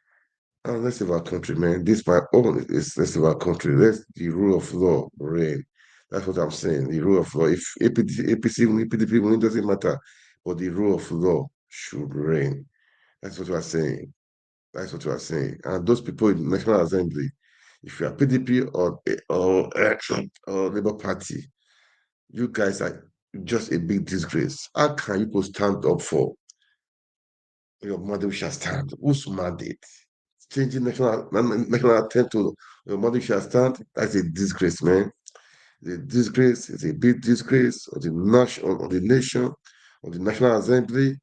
S1: and let's save our country, man. This my own is let's save our country. Let the rule of law reign. That's what I'm saying. The rule of law. If APC win, PDP win, it doesn't matter. But the rule of law should reign. That's what we are saying. That's what we are saying. And those people in the National Assembly, if you are PDP or Labour Party, you guys are just a big disgrace. How can you stand up for your mandate shall stand? Whose mandate? Changing national anthem to your mandate shall stand? That's a disgrace, man. It's a disgrace. It's a big disgrace of the nation, of the National Assembly.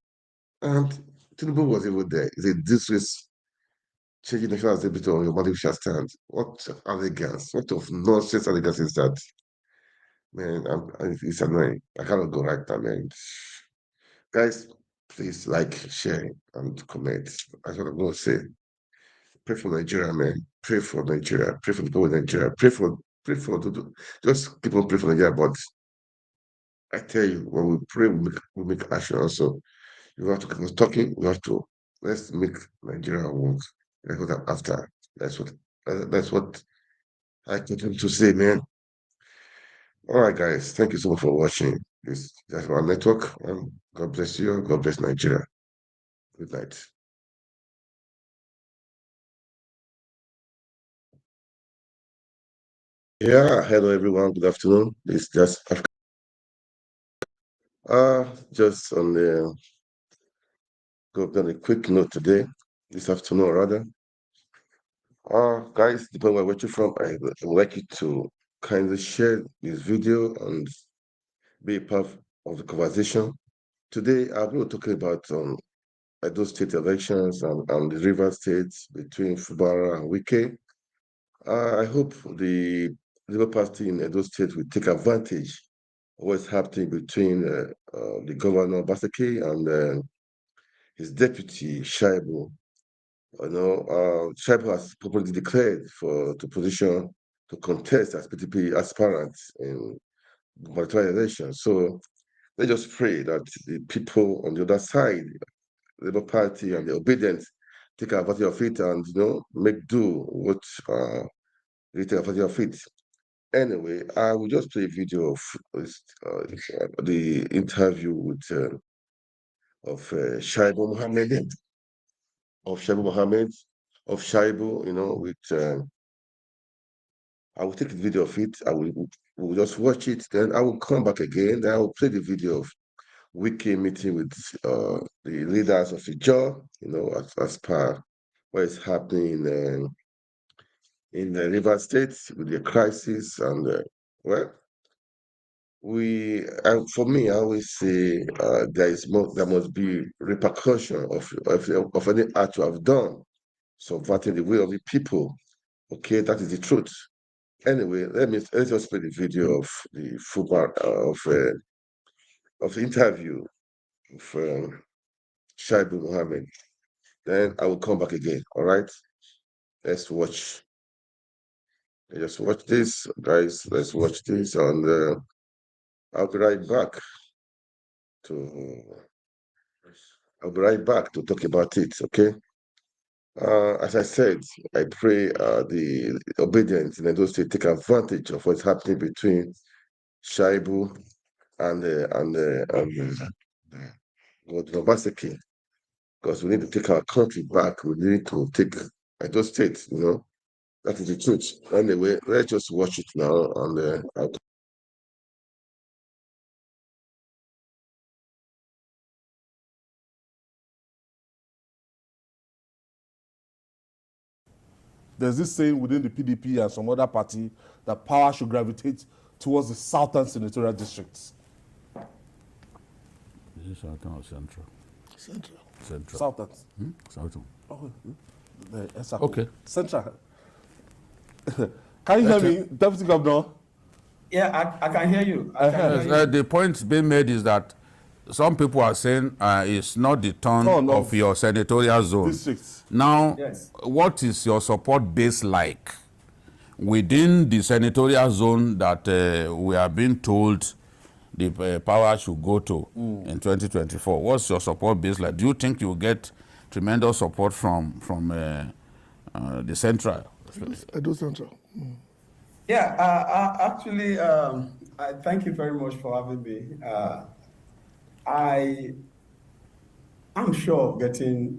S1: And Tinubu was even there. It's a disgrace. Changing National Assembly to your mandate shall stand. What arrogance? What of nonsense arrogance is that? Man, it's annoying. I cannot go right now, man. Guys, please like, share, and comment. That's what I'm going to say. Pray for Nigeria, man. Pray for Nigeria. Pray for the people in Nigeria. Just keep on praying for Nigeria. But I tell you, when we pray, we make action also. You have to keep on talking. We have to let's make Nigeria work. That's what I'm after. That's what I continue to say, man. All right, guys. Thank you so much for watching this. That's our network. God bless you. God bless Nigeria. Good night. Yeah, hello everyone. Good afternoon. This just just on the go done a quick note today, this afternoon rather. Guys, depending on where you're from, I would like you to kindly share this video and be a part of the conversation. Today, I'm going to talk about those state elections and the river states between Fubara and Wike. I hope the Labour Party in Edo State will take advantage of what's happening between the governor Baseke and his deputy Shaibu. Shaibu has publicly declared to position to contest as PTP aspirant in gubernatorial elections. So let's just pray that the people on the other side, the Labour Party and the obedient, take advantage of it and make do what they take advantage of it. Anyway, I will just play a video of the interview with of Shaibu Mohammed, of Shaibu Mohammed, of Shaibu, with I will take the video of it. We'll just watch it. Then I will come back again. Then I will play the video of Wiki meeting with the leaders of the jaw, as per what is happening in the River State with the crisis. And well, for me, I always say there must be repercussion of any act you have done, subverting the will of the people. Okay, that is the truth. Anyway, let's just play the video of the football of the interview of Shaibu Mohammed. Then I will come back again. All right, let's watch. Let's watch this, guys. Let's watch this, and I'll be right back to. I'll be right back to talk about it. Okay. As I said, I pray the obedience in those to take advantage of what's happening between Shaibu and God Obaseki, because we need to take our country back. We need to take those states. That is the truth. Anyway, let's just watch it now, and
S5: there's this saying within the PDP and some other party that power should gravitate towards the southern senatorial districts.
S6: Is it southern or central?
S5: Central.
S6: Central.
S5: Southern.
S6: Southern.
S5: Oh, the
S6: Okay.
S5: Central. Can you hear me, Deputy Governor?
S7: Yeah, I can hear you. I can hear
S6: Yes,
S7: you.
S6: the point being made is that some people are saying it's not the turn of your senatorial zone.
S5: Districts.
S6: Now,
S7: Yes.
S6: what is your support base like within the senatorial zone that we are being told the power should go to in 2024? What's your support base like? Do you think you will get tremendous support from the central?
S5: Edo Central.
S7: Yeah, actually, I thank you very much for having me. I'm sure getting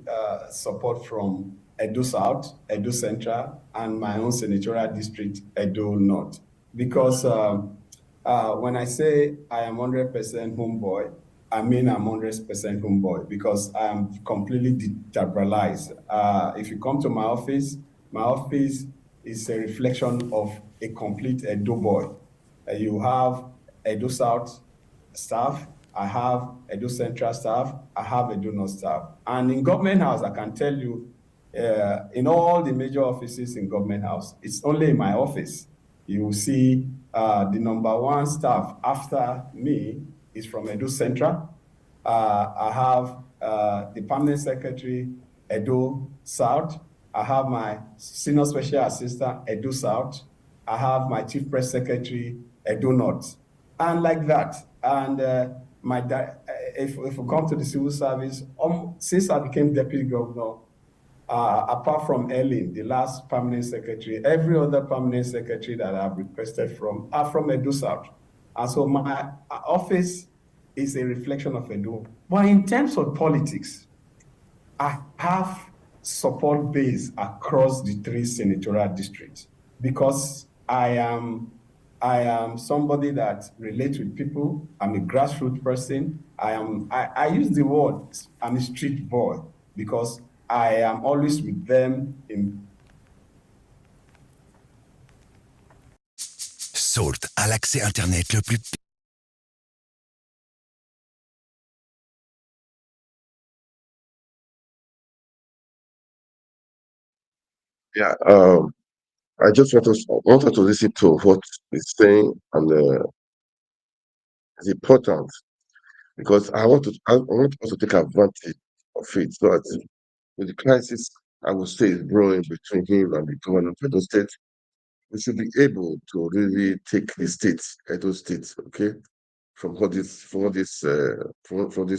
S7: support from Edo South, Edo Central, and my own senatorial district, Edo North. Because when I say I am 100% homeboy, I mean I'm 100% homeboy because I am completely decentralized. If you come to my office is a reflection of a complete Edo boy. You have Edo South staff, I have Edo Central staff, I have Edo North staff. And in Government House, I can tell you, in all the major offices in Government House, it's only in my office. You will see the #1 staff after me is from Edo Central. I have the permanent secretary, Edo South. I have my senior special assistant, Edo South. I have my chief press secretary, Edo North. And like that, And if we come to the civil service, since I became deputy governor, apart from Ellen, the last permanent secretary, every other permanent secretary that I've requested from are from Edo South. And so my office is a reflection of Edo. But in terms of politics, I have support base across the 3 senatorial districts because I am somebody that relates with people. I'm a grassroots person. I use the word I'm a street boy because I am always with them in.
S8: Salt a l'accès Internet le plus...
S1: Yeah, I just wanted to listen to what he's saying, and it's important because I want us to take advantage of it. So that with the crisis, I would say, is brewing between him and the governor of Edo State, we should be able to really take the state, Edo State, okay, from these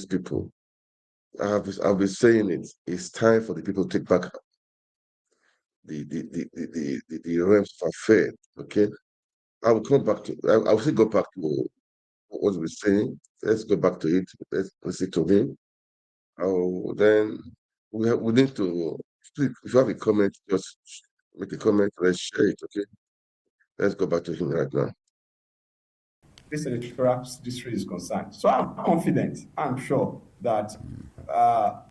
S1: people. I've been saying it. It's time for the people to take back the realms of affair. Okay, I will come back to. I will still go back to what we're saying. Let's go back to it. Let's listen to him. Then we need to. If you have a comment, just make a comment. Let's share it. Okay. Let's go back to him right now.
S7: This electoral district is concerned. So I'm confident, I'm sure that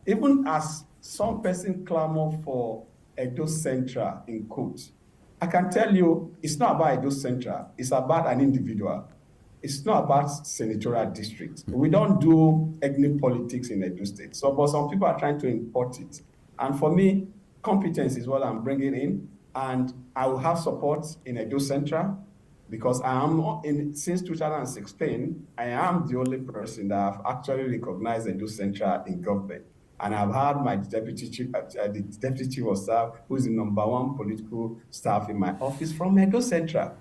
S7: even as some person clamor for Edo Central in quote, I can tell you it's not about Edo Central, it's about an individual. It's not about senatorial district. We don't do ethnic politics in Edo State. So, but some people are trying to import it. And for me, competence is what I'm bringing in. And I will have support in Edo Central because I am since 2016, I am the only person that have actually recognized Edo Central in government. And I've had my deputy chief of staff, who is the #1 political staff in my office from Edo Central.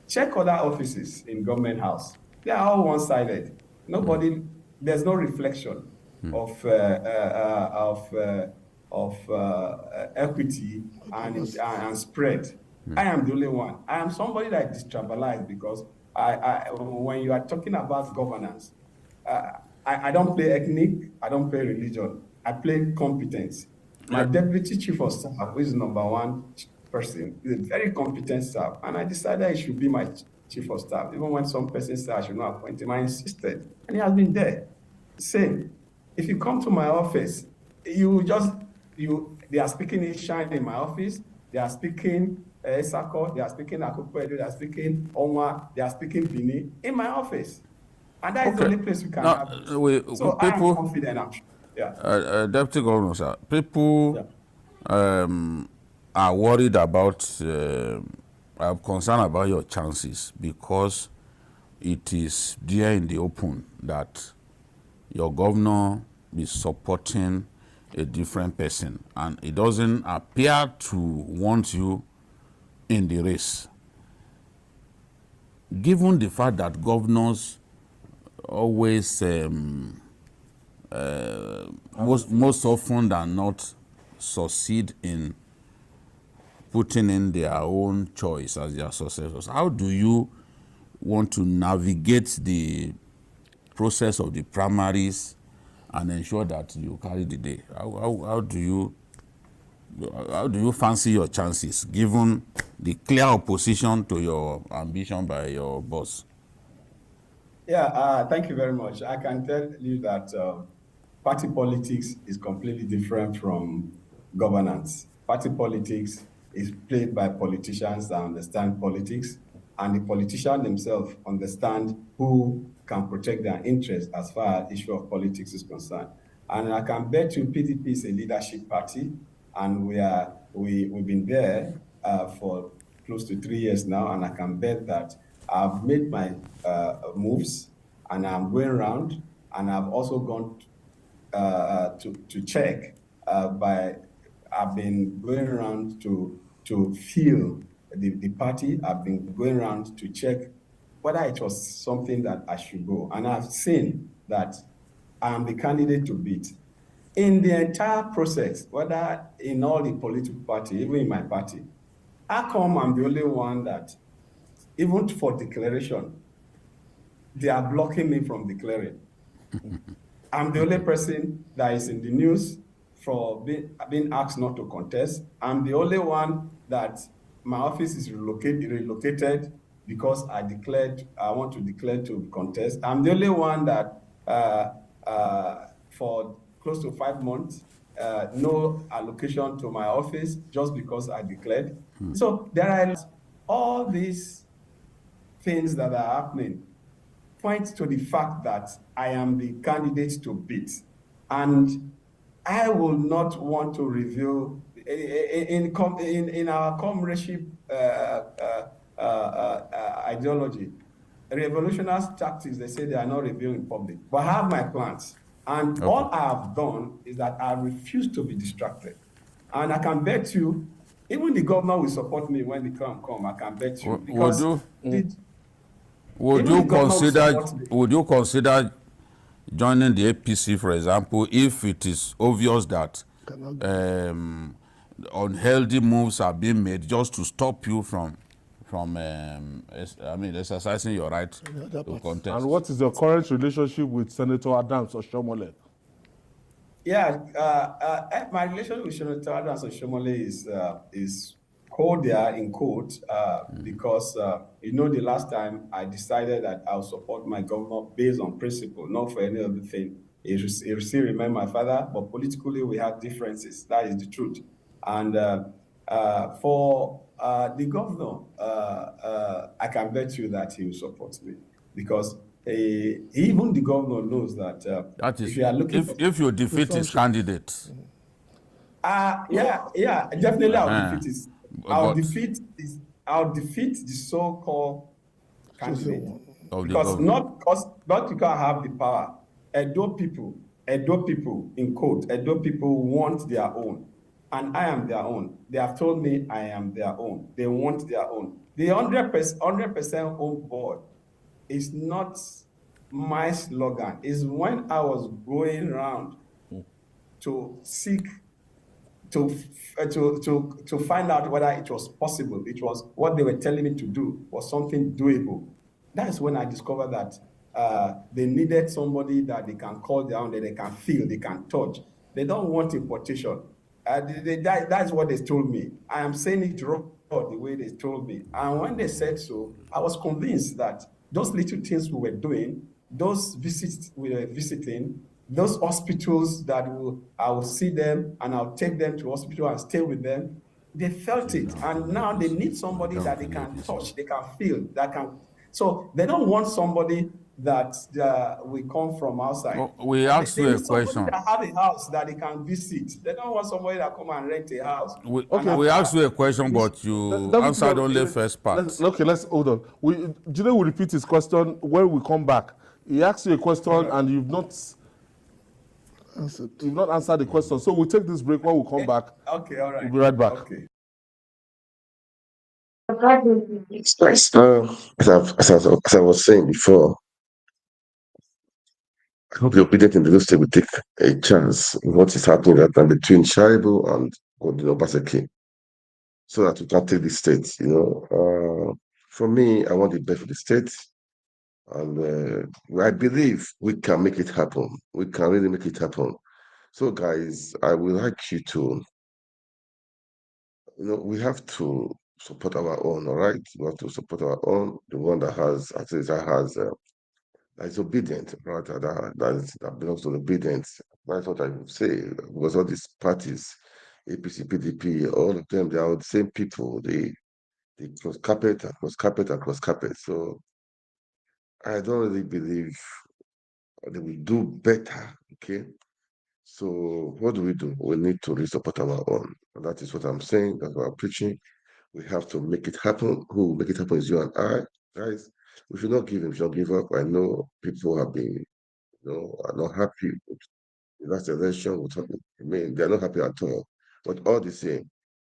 S7: Check other offices in government house. They are all one-sided. There's no reflection of equity and spread. I am the only one. I am somebody that is detribalized because when you are talking about governance, I don't play ethnic, I don't play religion, I play competence. My deputy chief of staff, who is #1 person, is a very competent staff, and I decided he should be my chief of staff. Even when some person said I should not appoint him, I insisted, and he has been there. Same. If you come to my office, they are speaking Ishan in my office, they are speaking Esako, they are speaking Akukwedo, they are speaking Onwa, they are speaking Bini in my office. And that is the only place we can have it. So people, I am confident, I'm sure. Yeah.
S6: Deputy Governor, sir, people are worried about, are concerned about your chances because it is there in the open that your governor is supporting a different person and it doesn't appear to want you in the race. Given the fact that governors always, most often than not, succeed in putting in their own choice as their successors, how do you want to navigate the process of the primaries and ensure that you carry the day? How do you fancy your chances given the clear opposition to your ambition by your boss?
S7: Yeah, thank you very much. I can tell you that party politics is completely different from governance. Party politics is played by politicians that understand politics, and the politicians themselves understand who can protect their interests as far as the issue of politics is concerned. And I can bet you PDP is a leadership party, and we've been there for close to 3 years now, and I can bet that I've made my moves, and I'm going around, and I've also gone to check I've been going around to feel the party. I've been going around to check whether it was something that I should go. And I've seen that I'm the candidate to beat. In the entire process, whether in all the political party, even in my party, how come I'm the only one that, even for declaration, they are blocking me from declaring? I'm the only person that is in the news for being asked not to contest. I'm the only one that my office is relocated because I want to declare to contest. I'm the only one that for close to 5 months, no allocation to my office just because I declared. So there are all these things that are happening point to the fact that I am the candidate to beat. And I will not want to reveal in our comradeship ideology, revolutionary tactics, they say they are not revealed in public. But I have my plans. And all I have done is that I refuse to be distracted. And I can bet you, even the governor will support me when the time comes. I can bet you. Because
S6: would you consider joining the APC, for example, if it is obvious that unhealthy moves are being made just to stop you from exercising your right to contest?
S5: And what is your current relationship with Senator Adams Oshomole?
S7: Yeah, my relationship with Senator Adams Oshomole is cordial in quote because the last time I decided that I'll support my governor based on principle, not for any other thing. He still remains my father, but politically we have differences. That is the truth. And for the governor, I can bet you that he will support me because even the governor knows that.
S6: That is, if you defeat his candidate.
S7: Yeah, definitely I'll defeat his. I'll defeat the so-called candidate because not because I have the power. Edo people in quote, Edo people want their own, and I am their own. They have told me I am their own. They want their own. The 100% own board is not my slogan. Is when I was going around to seek. To find out whether it was possible, it was what they were telling me to do was something doable. That's when I discovered that they needed somebody that they can call down, that they can feel, they can touch. They don't want importation. That's what they told me. I am saying it wrong the way they told me. And when they said so, I was convinced that those little things we were doing, those visits we were visiting, those hospitals that I will see them and I'll take them to hospital and stay with them, they felt it. And now they need somebody that they can touch, they can feel, so they don't want somebody that will come from outside.
S6: We asked you a question.
S7: That have a house that they can visit. They don't want somebody that come and rent a house.
S6: We asked you a question, but you answered only first part.
S5: Let's hold on. Jide will repeat his question when we come back. He asked you a question and you've not answered the question. So we'll take this break. When we come back,
S7: okay, all right.
S5: We'll be right back.
S7: Okay.
S1: As I was saying before, I hope the obedient in the state will take a chance in what is happening right now between Shaibu and Obaseki, so that we can take the state. For me, I want the best for the state. And I believe we can make it happen. We can really make it happen. So, guys, I would like you to, we have to support our own, all right? We have to support our own, the one that has, that is obedient, right? That belongs to the obedience. That's what I would say. Because all these parties, APC, PDP, all of them, they are the same people. They cross carpet and cross carpet and cross carpet. So, I don't really believe they will do better, okay? So what do? We need to re-support our own. And that is what I'm saying, that's what I'm preaching. We have to make it happen. Who will make it happen is you and I, guys. We should not give up. I know people have been, are not happy with the last election. They're not happy at all. But all the same,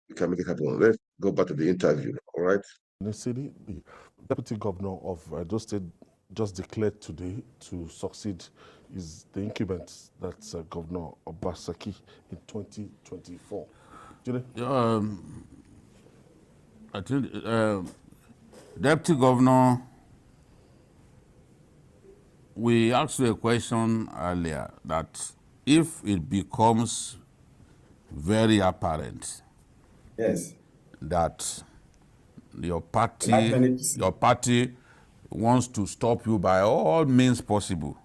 S1: we can make it happen. Let's go back to the interview, all right?
S5: City, the deputy governor of Edo State, just declared today to succeed is the incumbent, that's Governor Obaseki in 2024.
S6: I think Deputy Governor, we asked you a question earlier that if it becomes very apparent,
S7: yes,
S6: that your party wants to stop you by all means possible,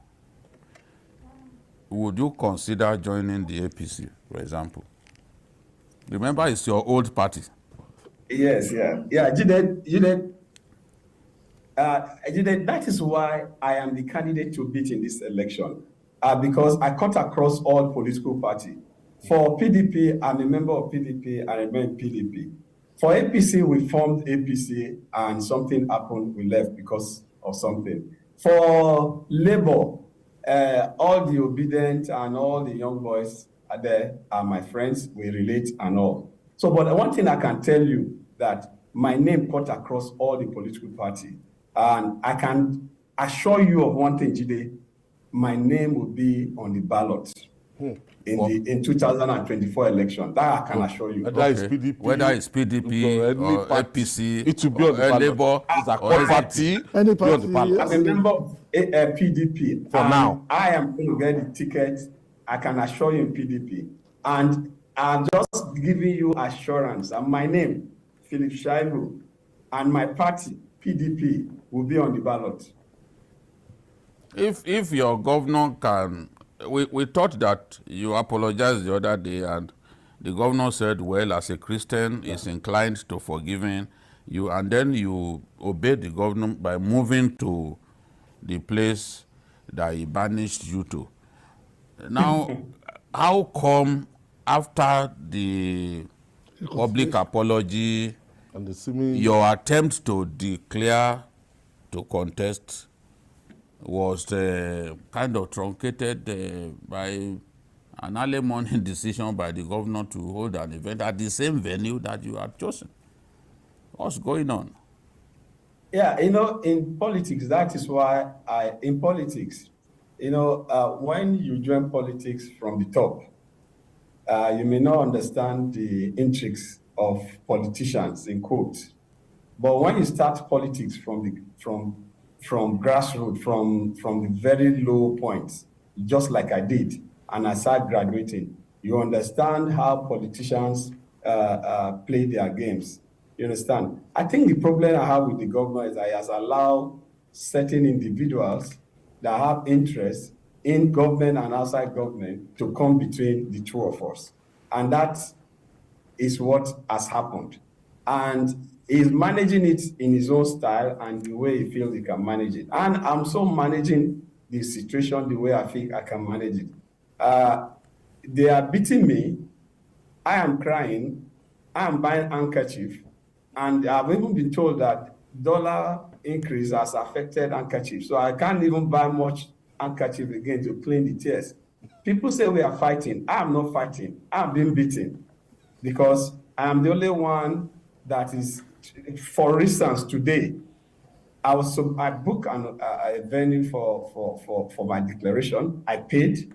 S6: would you consider joining the APC, for example? Remember, it's your old party.
S7: Yes, yeah. That is why I am the candidate to beat in this election, because I cut across all political parties. For PDP, I'm a member of PDP, I remain PDP. For APC, we formed APC, and something happened, we left because of something. For Labour, all the obedient and all the young boys are there, are my friends, we relate and all. So, but one thing I can tell you, that my name cut across all the political parties. And I can assure you of one thing, Jide, my name will be on the ballot in 2024 election. That I can assure you.
S5: Whether it's PDP,
S6: whether it's PDP or APC,
S5: it will be on the ballot.
S6: Labour,
S5: or party,
S9: any party.
S7: I'm a member of PDP.
S5: For now,
S7: I am going to get the ticket. I can assure you in PDP. And I'm just giving you assurance. And my name, Philip Shaibu, and my party, PDP, will be on the ballot.
S6: If your governor can, we thought that you apologized the other day, and the governor said, well, as a Christian, is inclined to forgiving you, and then you obeyed the governor by moving to the place that he banished you to. Now, how come after the public apology,
S5: and
S6: your attempt to declare to contest was kind of truncated by an early morning decision by the governor to hold an event at the same venue that you had chosen? What's going on?
S7: Yeah, in politics, that is why in politics, when you join politics from the top, you may not understand the intrigues of politicians, in quotes. But when you start politics from grassroots, from the very low points, just like I did, and I started graduating, you understand how politicians play their games. You understand? I think the problem I have with the governor is that he has allowed certain individuals that have interest in government and outside government to come between the two of us. And that is what has happened. And he's managing it in his own style and the way he feels he can manage it. And I'm so managing the situation the way I think I can manage it. They are beating me. I am crying. I am buying handkerchief. And I've even been told that dollar increase has affected handkerchief. So I can't even buy much handkerchief again to clean the tears. People say we are fighting. I am not fighting. I'm being beaten because I am the only one that is, for instance, today, I booked a venue for my declaration. I paid,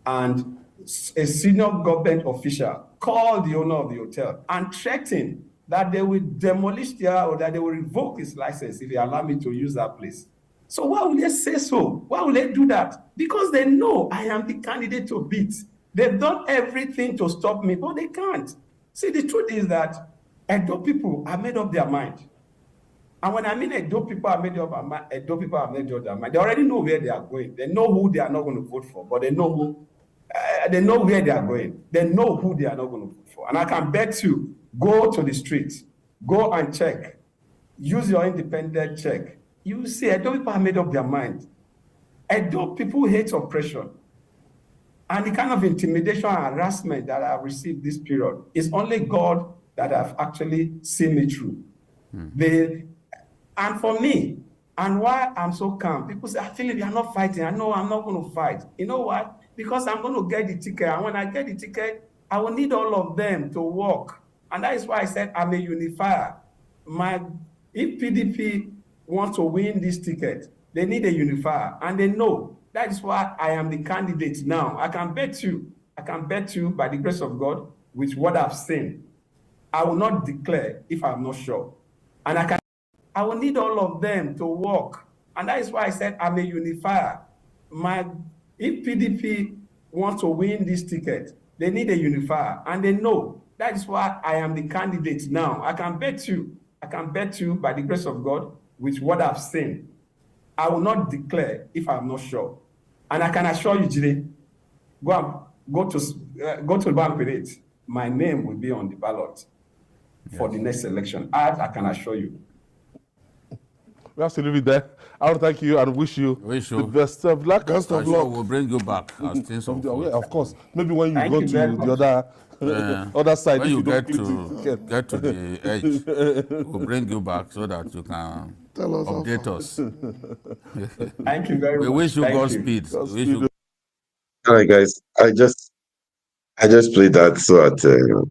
S7: and a senior government official called the owner of the hotel and threatened that they will demolish or that they will revoke his license if they allow me to use that place. So why would they say so? Why would they do that? Because they know I am the candidate to beat. They've done everything to stop me, but they can't. See, the truth is that Edo people have made up their mind. And when I mean Edo people have made up their mind, Edo people have made up their mind. They already know where they are going. They know who they are not going to vote for, but they know where they are going. They know who they are not going to vote for. And I can bet you, go to the streets, go and check, use your independent check. You see, Edo people have made up their mind. Edo people hate oppression. And the kind of intimidation and harassment that I've received this period is only God that have actually seen me through. And for me, and why I'm so calm, people say, Philip, you're not fighting. I know I'm not going to fight. You know what? Because I'm going to get the ticket. And when I get the ticket, I will need all of them to work. And that is why I said I'm a unifier. My If PDP wants to win this ticket, they need a unifier, and they know. That is why I am the candidate now. I can bet you by the grace of God, with what I've seen, I will not declare if I'm not sure. And I will need all of them to work. And that is why I said I'm a unifier. If PDP wants to win this ticket, they need a unifier, and they know. That is why I am the candidate now. I can bet you by the grace of God, with what I've seen, I will not declare if I'm not sure. And I can assure you, Jide, go to the bank with it. My name will be on the ballot for the next election. I can assure you.
S5: We have to leave it there. I want to thank you and wish you the best of luck.
S6: Best of luck. We'll bring you back as things unfold.
S5: Yeah, of course. Maybe when you go to the other side.
S6: When you get to the edge, we'll bring you back so that you can update us.
S7: Thank you very much.
S6: We wish you Godspeed.
S1: All right, guys. I just played that so that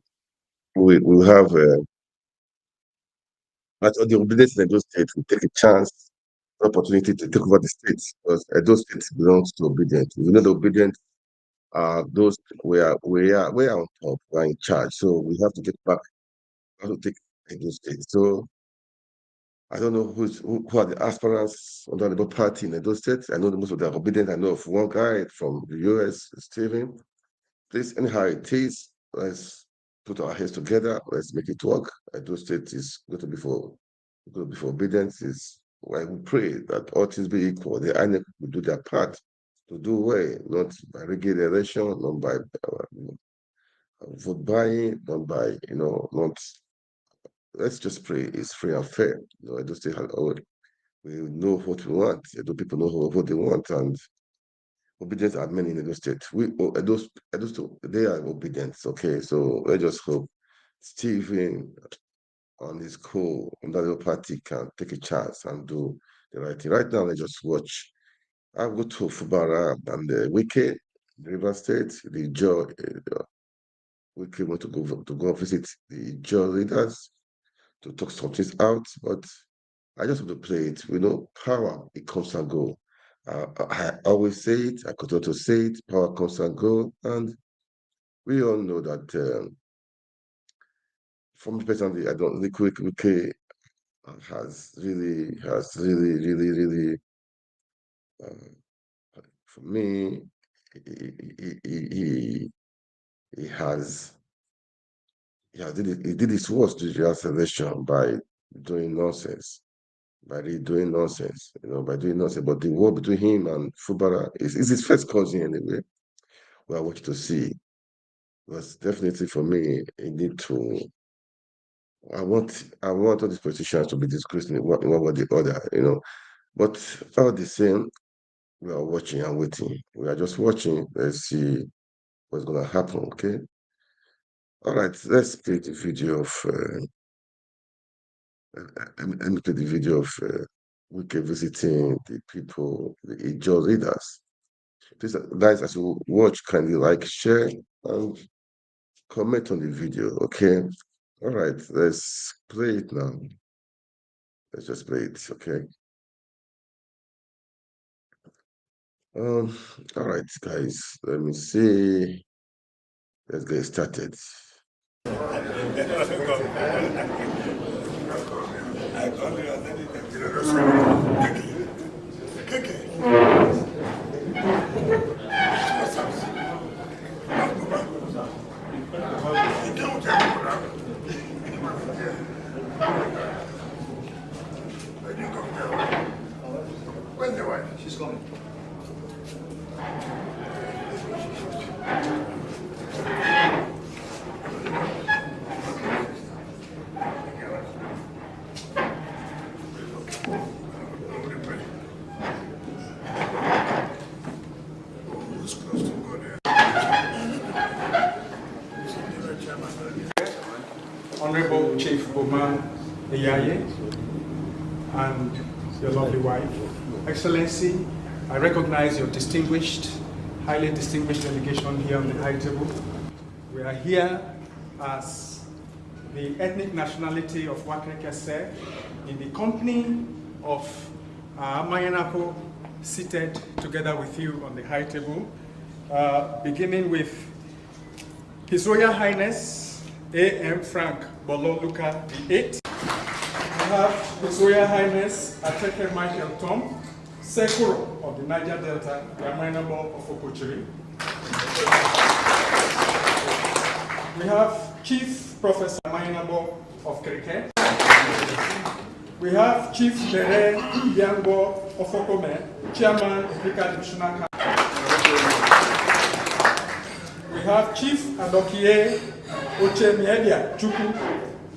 S1: we will have but the obedience in Edo State will take a chance, opportunity to take over the state, because Edo State belongs to obedient. We know the obedient are those we are on top, we are in charge. So we have to get back, we have to take Edo State. So I don't know who are the aspirants under the Labour Party in Edo State. I know most of them are obedient. I know of one guy from the US, Stephen. Please, anyhow it is, let's put our heads together. Let's make it work. Edo State is going to be for obedience. Is why we pray that all things be equal. The INEC will do their part to do well, not by rigged election, not by vote buying, not by not. Let's just pray it's free and fair. Edo State has already. We know what we want. Edo people know what they want, and obedience are many in Edo State. They are obedient. Okay, so let's just hope Stephen on his under the party can take a chance and do the right thing. Right now, let's just watch. I'll go to Fubara and the Wike, River State. The Joe Wike want to go visit the Joe leaders to talk some things out, but I just want to play it. We know power, it comes and go. I always say it, I continue to say it, power comes and go, and we all know that from personally, I don't think Wike has really, for me, he did his worst to the last election by doing nonsense. By doing nonsense. But the war between him and Fubara is his first cousin anyway. We are watching to see. But definitely for me, it need to. I want all these politicians to be disgraced in one way or the other, But all the same, we are watching and waiting. We are just watching. Let's see what's gonna happen. Okay. All right. Let's play the video of. Let me play the video of Wike visiting the people, the Ijaw leaders. Please, guys, as you watch, kindly like, share, and comment on the video, okay? All right, let's play it now. Let's just play it, okay? All right, guys, let me see. Let's get started.
S9: Where's the wife? She's coming.
S10: Honorable Chief Bowman Eyaye and your lovely wife. Excellency, I recognize your highly distinguished delegation here on the high table. We are here as the ethnic nationality of Wakre Kese in the company of Mayanako, seated together with you on the high table, beginning with His Royal Highness A.M. Frank Bololuka VIII. We have His Royal Highness Ateke Michael Tom Sekuro of the Niger Delta, Yamanabo of Okochiri. We have Chief Professor Mayanabo of Krike. We have Chief Dere Biango of Okome, Chairman of Krika Divisional Council. We have Chief Adokie Ochemiedia Chuku,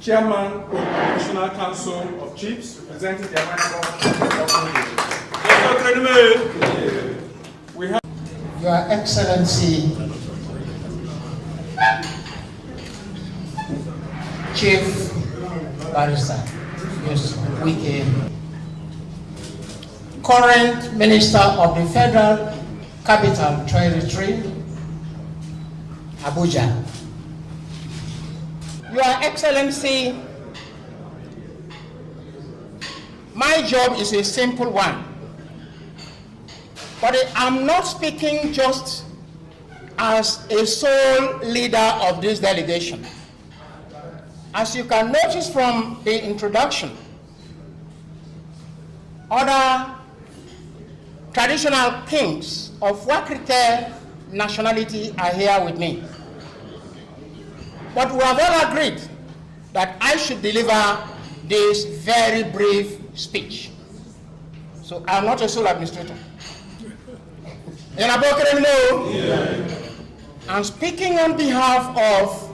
S10: Chairman of the Divisional Council of Chiefs, representing the Yamanabo of Okome. We have
S11: Your Excellency, Chief Barrister, yes, Wike, current Minister of the Federal Capital Territory, Abuja. Your Excellency, my job is a simple one. But I'm not speaking just as a sole leader of this delegation. As you can notice from the introduction, other traditional kings of Wakrite nationality are here with me. But we have all agreed that I should deliver this very brief speech. So I'm not a sole administrator. I'm speaking on behalf of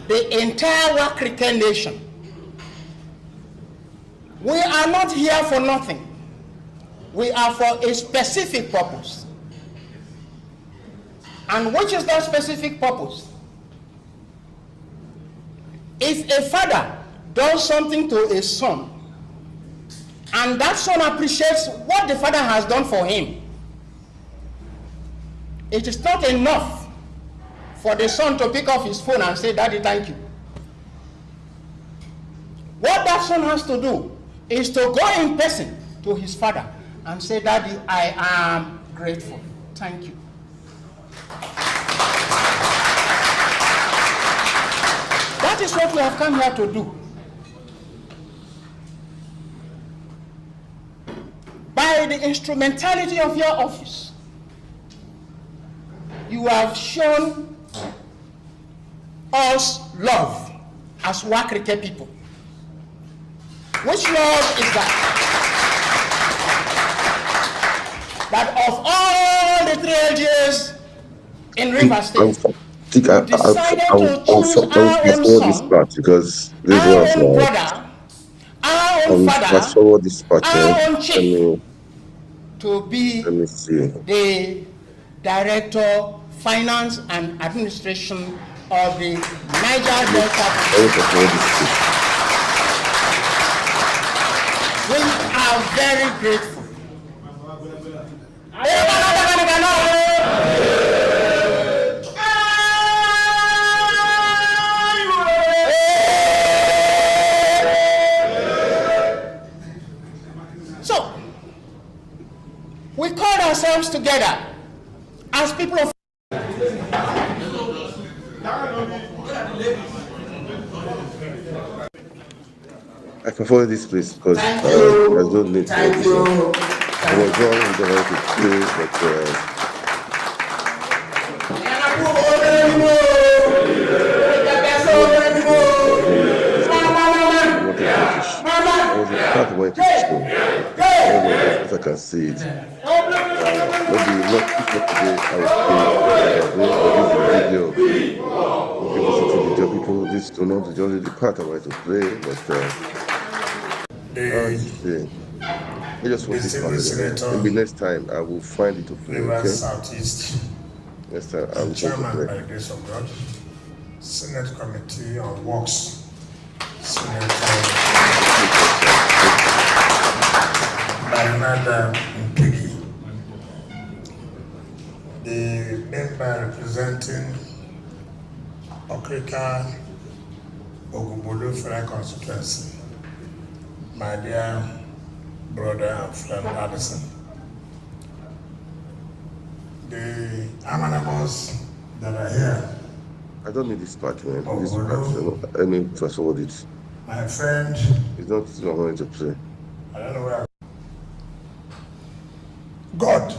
S11: the entire Wakrite nation. We are not here for nothing. We are for a specific purpose. And which is that specific purpose? If a father does something to a son, and that son appreciates what the father has done for him, it is not enough for the son to pick up his phone and say, "Daddy, thank you." What that son has to do is to go in person to his father and say, "Daddy, I am grateful. Thank you." That is what we have come here to do. By the instrumentality of your office, you have shown us love as Wakrite people. Which love is that? That of all the 3 LGAs in River State, you decided to choose our own son,
S1: because this
S11: our
S1: was
S11: own brother, our own father, our own chief, to be the Director, Finance and Administration of the Niger Delta. We are very grateful. So, we called ourselves together as people of
S1: I can follow this place because there's no need for this. I was wrong in the way to play, but I was in part of where to school. As I can see it. Maybe not today, I will play video. People see the video, people this do not just the part I want to play, but I just want this part. Maybe next time I will find it to play. Okay?
S12: Southeast.
S1: Next time I will
S12: Chairman,
S1: play.
S12: by the grace of God, Senate Committee on Works, Senate Bernard Mpigi, the member representing Okrika Ogumbolo Federal Constituency, my dear brother and friend Addison. The Amanabos that are here.
S1: I don't need this part, man. This part, let me fast forward it.
S12: My friend.
S1: It's not going to play.
S12: I don't know where. God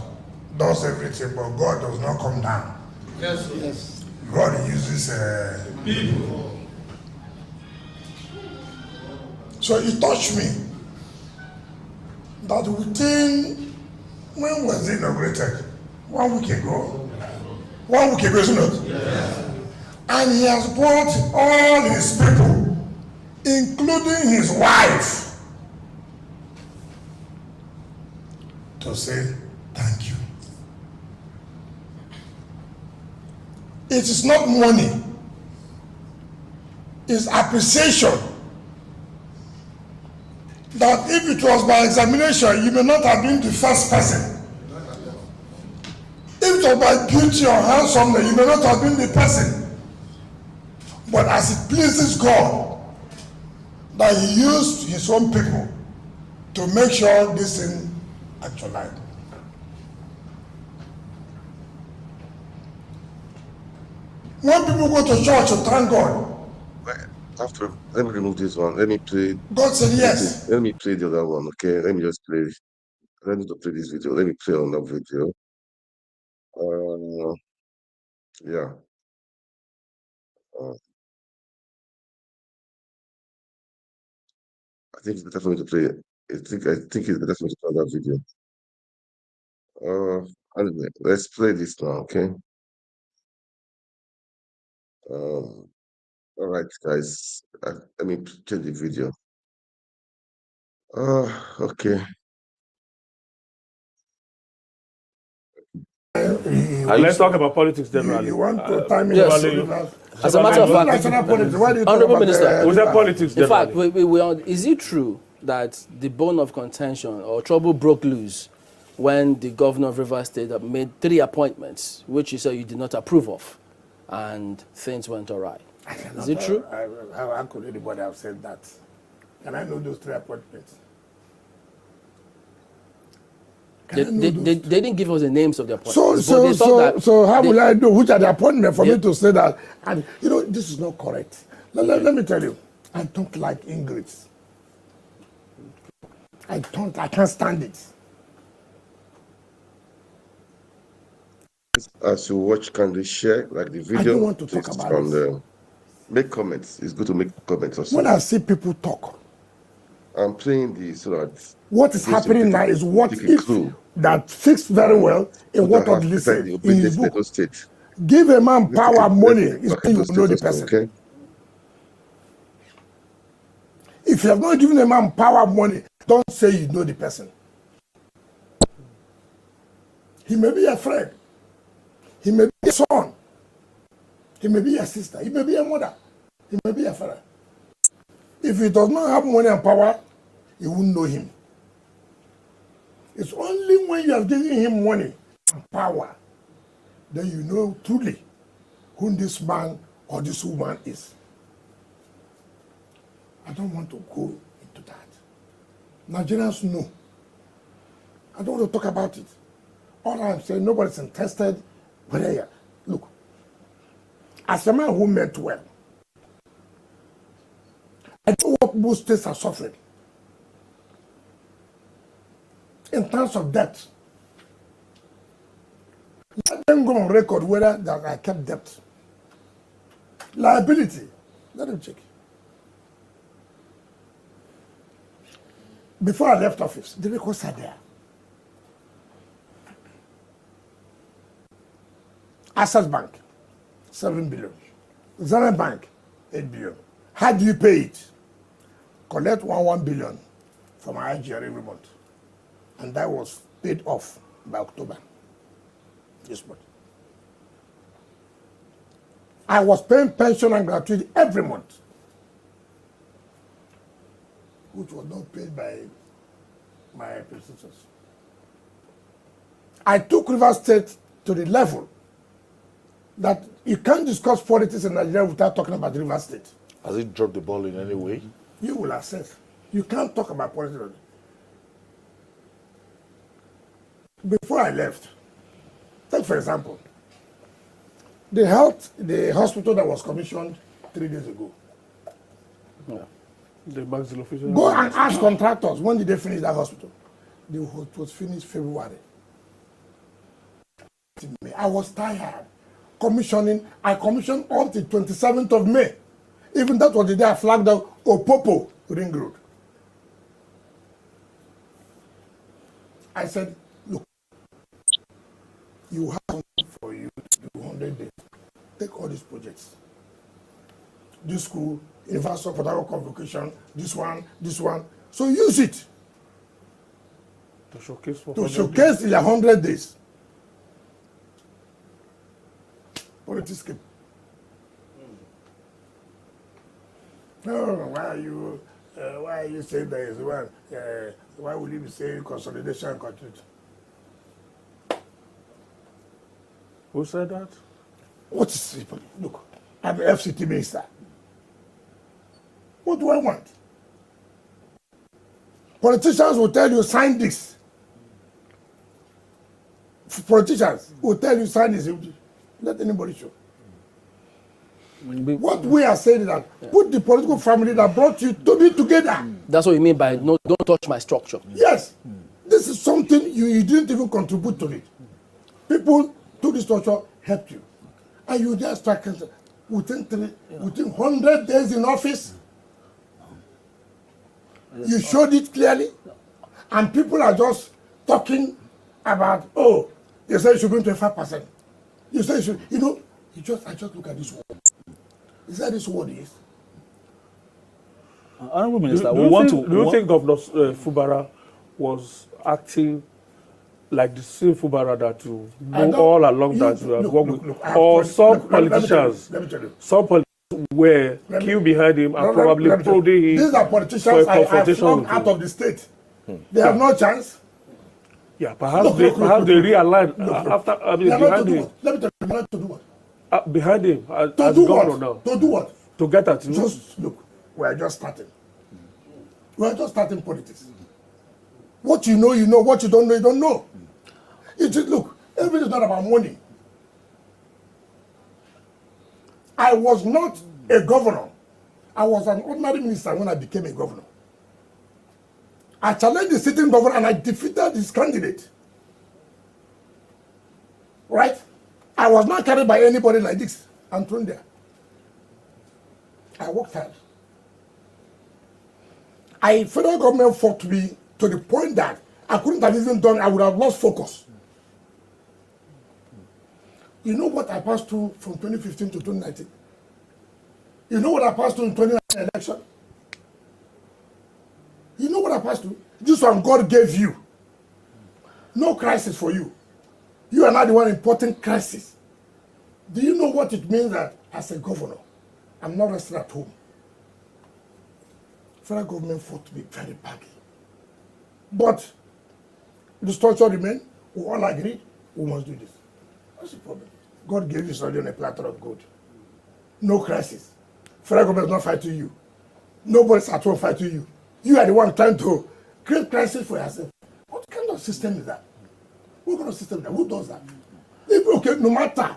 S12: does everything, but God does not come down.
S11: Yes, yes.
S12: God uses people. So it touched me that within, when was it inaugurated? 1 week ago. 1 week ago, isn't it? Yes. And he has brought all his people, including his wife, to say thank you. It is not money, it's appreciation. That if it was by examination, you may not have been the first person. If it was by beauty or handsomeness, you may not have been the person. But as it pleases God, that he used his own people to make sure this thing actualized. When people go to church to thank God,
S1: after, let me remove this one. Let me play.
S12: God said yes.
S1: Let me play the other one, okay? Let me just play. Let me play this video. Let me play on that video. Yeah. I think it's better for me to play it. I think it's better for me to play that video. Anyway, let's play this now, okay? All right, guys. Let me change the video. Okay.
S5: Let's talk about politics generally.
S12: You want to time
S13: yes. As a matter of fact, Honorable Minister,
S5: was that politics generally?
S13: In fact, is it true that the bone of contention or trouble broke loose when the governor of Rivers State made 3 appointments, which you said you did not approve of, and things went all right? Is it true?
S12: How could anybody have said that? Can I know those 3 appointments?
S13: They didn't give us the names of the appointments.
S12: So how will I know which are the appointments for me to say that? And you know, this is not correct. Let me tell you, I don't like ingrates. I can't stand it.
S1: As you watch, can you share like the video?
S12: I don't want to talk about it.
S1: Make comments. It's good to make comments also.
S12: When I see people talk,
S1: I'm playing this so that
S12: what is happening now is what if that fits very well in what God said in his book. Give a man power, money, is when you know the person. Okay? If you have not given a man power, money, don't say you know the person. He may be a friend. He may be a son. He may be a sister. He may be a mother. He may be a father. If he does not have money and power, you won't know him. It's only when you have given him money and power that you know truly who this man or this woman is. I don't want to go into that. Nigerians know. I don't want to talk about it. All I'm saying, nobody's interested. But look, as a man who meant well, I know what most states are suffering in terms of debt. Let them go on record whether that I kept debt. Liability, let them check. Before I left office, the records are there. Access Bank, 7 billion. Zenith Bank, 8 billion. How do you pay it? Collect 1 billion from my IGR every month. And that was paid off by October this month. I was paying pension and gratuity every month, which was not paid by my predecessors. I took Rivers State to the level that you can't discuss politics in Nigeria without talking about Rivers State.
S5: Has it dropped the ball in any way?
S12: You will assess. You can't talk about politics. Before I left, take for example, the hospital that was commissioned 3 days ago.
S5: Yeah. The maxillofacial.
S12: Go and ask contractors, when did they finish that hospital? It was finished February. I was tired. I commissioned up to 27th of May. Even that was the day I flagged out Opopo Ring Road. I said, look, you have something for you to do 100 days. Take all these projects. This school, Universal Potential Convocation, this one. So use it
S5: to showcase
S12: in 100 days. Politics came. No, why are you saying there is one? Why will you be saying consolidation and continuity?
S5: Who said that?
S12: What is it? Look, I'm the FCT minister. What do I want? Politicians will tell you, sign this. Politicians will tell you, sign this. Let anybody show. What we are saying is that put the political family that brought you to be together.
S13: That's what you mean by no, don't touch my structure.
S12: Yes. This is something you didn't even contribute to it. People to the structure helped you. And you just start within 100 days in office. You showed it clearly. And people are just talking about, oh, they say you should bring 25%. You say you should, I just look at this word. Is that this word is?
S5: Honorable Minister, do you think Governor Fubara was acting like the same Fubara that you know all along that you have worked with? Or some politicians, were queued behind him and probably prodding him?
S12: These are politicians I have flung out of the state. They have no chance.
S5: Yeah, perhaps they realigned after. Behind him.
S12: Let me tell you, not to do what?
S5: Behind him as
S12: governor
S5: now.
S12: To do what?
S5: To get at you.
S12: Just look, we are just starting. We are just starting politics. What you know, you know. What you don't know, you don't know. Look, everything is not about money. I was not a governor. I was an ordinary minister when I became a governor. I challenged the sitting governor and I defeated his candidate. Right? I was not carried by anybody like this and thrown there. I worked hard. Federal government fought me to the point that I couldn't have even done, I would have lost focus. You know what I passed through from 2015 to 2019? You know what I passed through in 2019 election? You know what I passed through? This one God gave you. No crisis for you. You are not the one importing crisis. Do you know what it means that as a governor, I'm not resting at home? Federal government fought to be very badly. But the structure remained. We all agreed we must do this. What's the problem? God gave you something on a platter of gold. No crisis. Federal government is not fighting you. Nobody's at home fighting you. You are the one trying to create crisis for yourself. What kind of system is that? What kind of system is that? Who does that? Okay, no matter.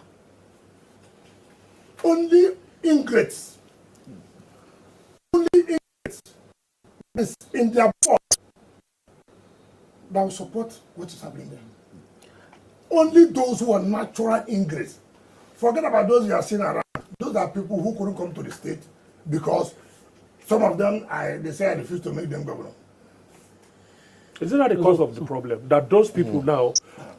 S12: Only ingrates. Only ingrates is in their board that will support what is happening there. Only those who are natural ingrates. Forget about those you are seeing around. Those are people who couldn't come to the state because some of them, they say I refuse to make them governor.
S5: Isn't that the cause of the problem? That those people now,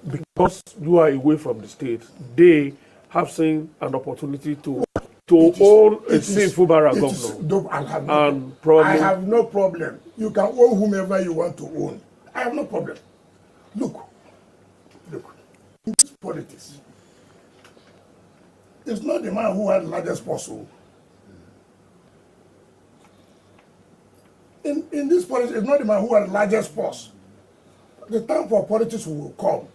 S5: because you are away from the state, they have seen an opportunity to own a Fubara governor.
S12: I have no problem. You can own whomever you want to own. I have no problem. Look, in this politics, it's not the man who has the largest purse. In this politics, it's not the man who has the largest purse. The time for politics will come